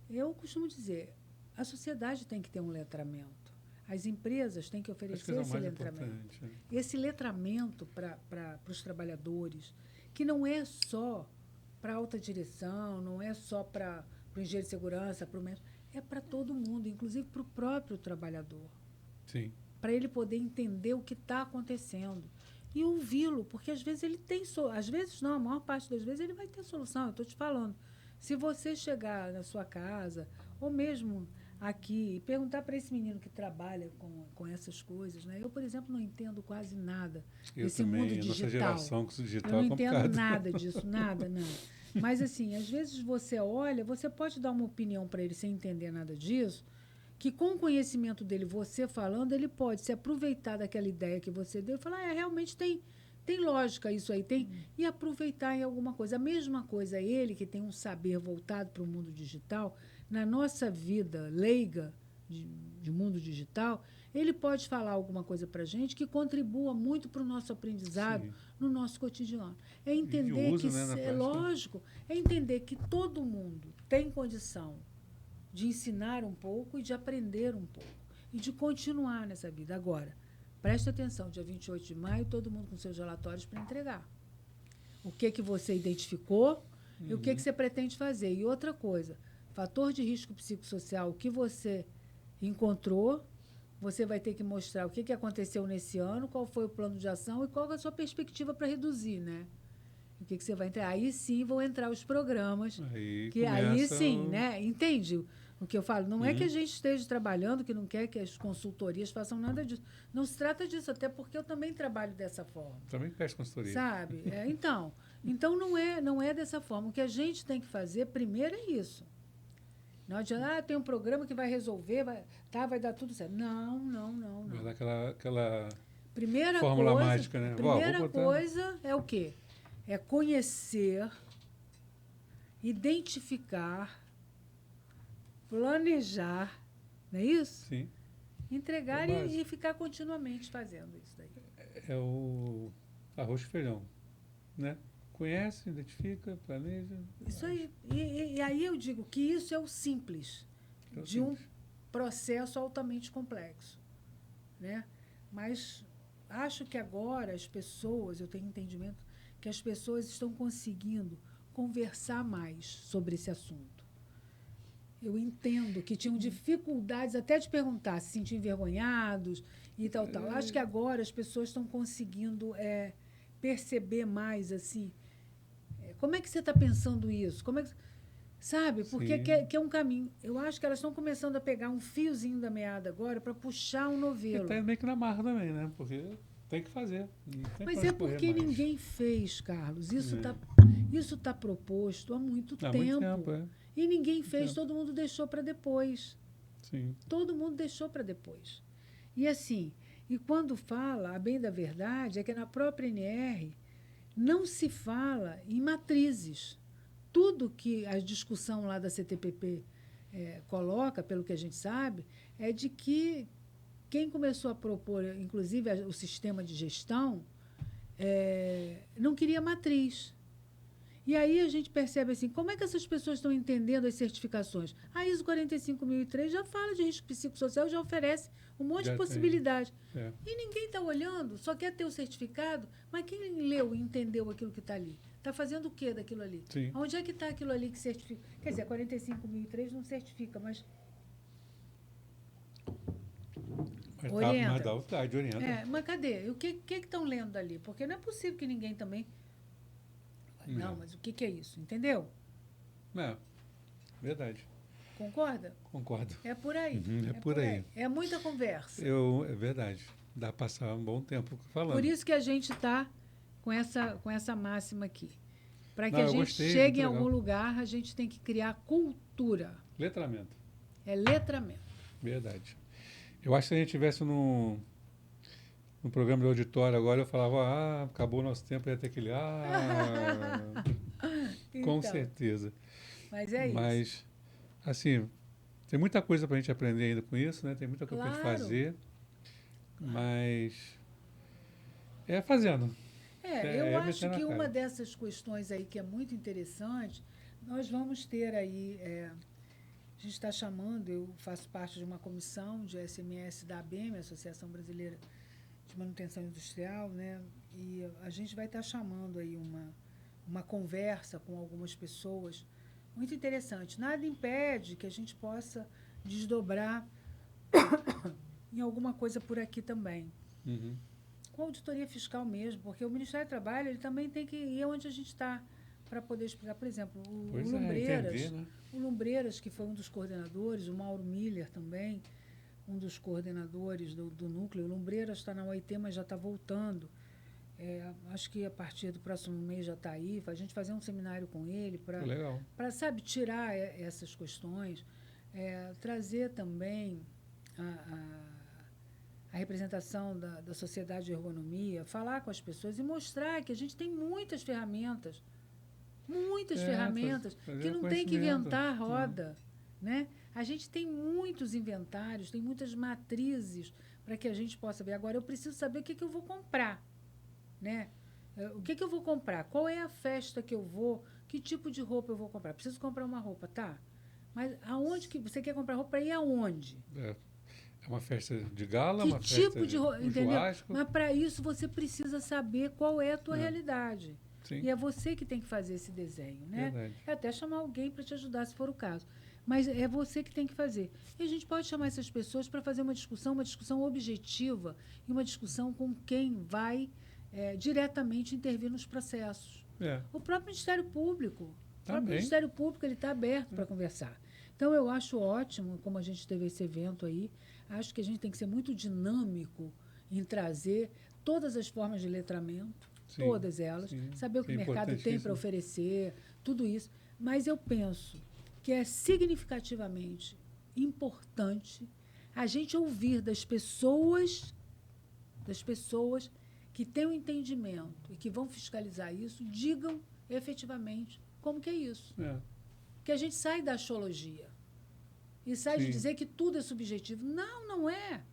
eu costumo dizer, a sociedade tem que ter um letramento. As empresas têm que oferecer esse letramento. Esse letramento para os trabalhadores, que não é só para a alta direção, não é só para o engenheiro de segurança, para o médico, é para todo mundo, inclusive para o próprio trabalhador. Sim. Para ele poder entender o que está acontecendo. E ouvi-lo, porque às vezes ele tem às vezes não, a maior parte das vezes ele vai ter solução. Eu estou te falando. Se você chegar na sua casa, ou mesmo aqui, e perguntar para esse menino que trabalha com essas coisas, né? Eu, por exemplo, não entendo quase nada desse mundo digital. Nossa geração com o digital eu não entendo nada disso, nada. Mas, assim, às vezes você olha, você pode dar uma opinião para ele sem entender nada disso, que com o conhecimento dele, você falando, ele pode se aproveitar daquela ideia que você deu e falar, realmente tem lógica isso aí, e aproveitar em alguma coisa. A mesma coisa, ele que tem um saber voltado para o mundo digital, na nossa vida leiga de mundo digital, ele pode falar alguma coisa para a gente que contribua muito para o nosso aprendizado no nosso cotidiano. É entender uso, que, né, na é prática. lógico, é entender que todo mundo tem condição de ensinar um pouco e de aprender um pouco. E de continuar nessa vida. Agora, preste atenção, dia 28 de maio, todo mundo com seus relatórios para entregar. O que você identificou e o que você pretende fazer. E outra coisa, fator de risco psicossocial, o que você encontrou, você vai ter que mostrar o que aconteceu nesse ano, qual foi o plano de ação e qual é a sua perspectiva para reduzir, né? O que você vai entrar. Aí sim vão entrar os programas. Aí sim, né? Entende o que eu falo? Não é que a gente esteja trabalhando, que não quer que as consultorias façam nada disso. Não se trata disso, até porque eu também trabalho dessa forma. Também peço consultoria. Sabe? Então não é dessa forma. O que a gente tem que fazer primeiro é isso. Não adianta, tem um programa que vai resolver, vai dar tudo certo. Não. Vai dar aquela primeira fórmula coisa, mágica, né? Primeira coisa é o quê? É conhecer, identificar, planejar, não é isso? Sim. Entregar e ficar continuamente fazendo isso daí. É o arroz e feijão, né? Conhece, identifica, planeja. Isso aí. E aí eu digo que isso é o simples de um processo altamente complexo, né? Mas acho que agora as pessoas, eu tenho entendimento que as pessoas estão conseguindo conversar mais sobre esse assunto. Eu entendo que tinham dificuldades até de perguntar, se sentiam envergonhados e tal. Acho que agora as pessoas estão conseguindo perceber mais, assim, como é que você está pensando isso? Como é que, sabe? Porque que é um caminho. Eu acho que elas estão começando a pegar um fiozinho da meada agora para puxar um novelo. Está meio que na marra também, né? Porque tem que fazer. Mas é porque ninguém fez, Carlos. Isso tá proposto há muito tempo. Muito tempo, E ninguém fez, todo mundo deixou para depois. Sim. Todo mundo deixou para depois. E assim, e quando fala, a bem da verdade, é que na própria NR não se fala em matrizes. Tudo que a discussão lá da CTPP coloca, pelo que a gente sabe, é de que quem começou a propor, inclusive, o sistema de gestão, não queria matriz. E aí a gente percebe assim, como é que essas pessoas estão entendendo as certificações? A ISO 45003 já fala de risco psicossocial, já oferece um monte de possibilidade. E ninguém está olhando, só quer ter o certificado, mas quem leu e entendeu aquilo que está ali? Está fazendo o quê daquilo ali? Sim. Onde é que está aquilo ali que certifica? Quer dizer, 45003 não certifica, mas orienta. Mas dá autoridade, orienta. Mas cadê? O que estão lendo ali? Porque não é possível que ninguém também... Não, mas o que é isso? Entendeu? Verdade. Concorda? Concordo. É por aí. É por aí. É muita conversa. É verdade. Dá para passar um bom tempo falando. Por isso que a gente está com essa máxima aqui. Para que a gente chegue em algum lugar, a gente tem que criar cultura. Letramento. É letramento. Verdade. Eu acho que se a gente estivesse num programa de auditório agora, eu falava, acabou o nosso tempo, ia ter aquele, então, com certeza. Mas é isso. Mas, assim, tem muita coisa para a gente aprender ainda com isso, né? Tem muita coisa para a gente fazer, mas fazendo. Eu acho que uma dessas questões aí que é muito interessante, nós vamos ter aí, a gente está chamando, eu faço parte de uma comissão de SMS da ABM, Associação Brasileira de Manutenção Industrial, né? E a gente vai estar chamando aí uma conversa com algumas pessoas muito interessante. Nada impede que a gente possa desdobrar em alguma coisa por aqui também. Uhum. Com a auditoria fiscal mesmo, porque o Ministério do Trabalho ele também tem que ir onde a gente está para poder explicar. Por exemplo, o Lumbreiras, entender, né? O Lumbreiras, que foi um dos coordenadores, o Mauro Miller também, um dos coordenadores do núcleo. O Lumbreiras está na OIT, mas já está voltando. Acho que a partir do próximo mês já está aí. A gente fazer um seminário com ele para sabe, tirar essas questões, trazer também a representação da sociedade de ergonomia, falar com as pessoas e mostrar que a gente tem muitas ferramentas que não tem que inventar a roda, né? A gente tem muitos inventários, tem muitas matrizes para que a gente possa ver. Agora, eu preciso saber o que eu vou comprar, né? O que eu vou comprar? Qual é a festa que eu vou? Que tipo de roupa eu vou comprar? Preciso comprar uma roupa, tá? Mas aonde que você quer comprar roupa e aonde? É uma festa de gala, Que uma festa tipo de roupa, um entendeu? churrasco. Mas para isso você precisa saber qual é a tua realidade. Sim. E é você que tem que fazer esse desenho, né? Verdade. É até chamar alguém para te ajudar, se for o caso. Mas é você que tem que fazer. E a gente pode chamar essas pessoas para fazer uma discussão objetiva e uma discussão com quem vai diretamente intervir nos processos. O próprio Ministério Público. O próprio Ministério Público ele está aberto para conversar. Então, eu acho ótimo, como a gente teve esse evento aí, acho que a gente tem que ser muito dinâmico em trazer todas as formas de letramento, todas elas, saber o que o mercado tem para oferecer, tudo isso. Mas eu penso que é significativamente importante a gente ouvir das pessoas que têm um entendimento e que vão fiscalizar isso, digam efetivamente como que é isso. Que a gente sai da axiologia e sai de dizer que tudo é subjetivo. Não, não é.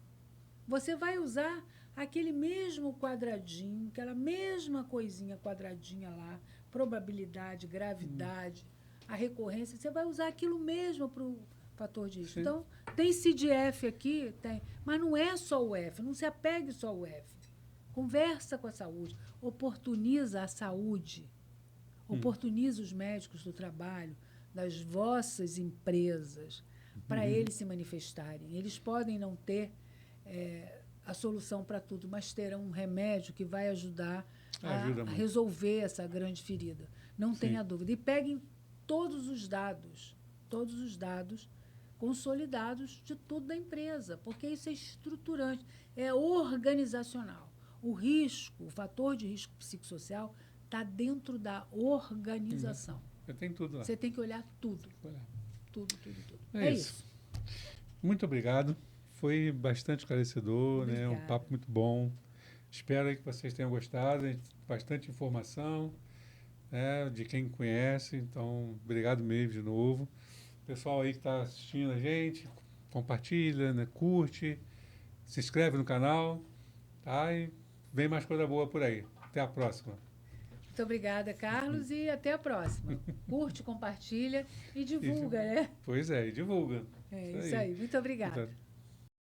Você vai usar aquele mesmo quadradinho, aquela mesma coisinha quadradinha lá, probabilidade, gravidade, a recorrência, você vai usar aquilo mesmo para o fator de risco. Então, tem CID-F aqui, tem, mas não é só o F, não se apegue só ao F. Conversa com a saúde, oportuniza a saúde, oportuniza os médicos do trabalho, das vossas empresas, para eles se manifestarem. Eles podem não ter a solução para tudo, mas terão um remédio que vai ajudar a resolver essa grande ferida. Não tenha dúvida. E peguem todos os dados consolidados de tudo da empresa, porque isso é estruturante, é organizacional. O risco, o fator de risco psicossocial está dentro da organização. Tem tudo lá. Você tem que olhar tudo. Tudo. É isso. Muito obrigado. Foi bastante esclarecedor, né? Um papo muito bom. Espero que vocês tenham gostado. Bastante informação, né? De quem conhece. Então, obrigado mesmo de novo. Pessoal aí que está assistindo a gente, compartilha, né? Curte, se inscreve no canal, tá? E vem mais coisa boa por aí. Até a próxima. Muito obrigada, Carlos, e até a próxima. Curte, compartilha e divulga, né? Pois é, e divulga. É isso aí. Muito obrigada.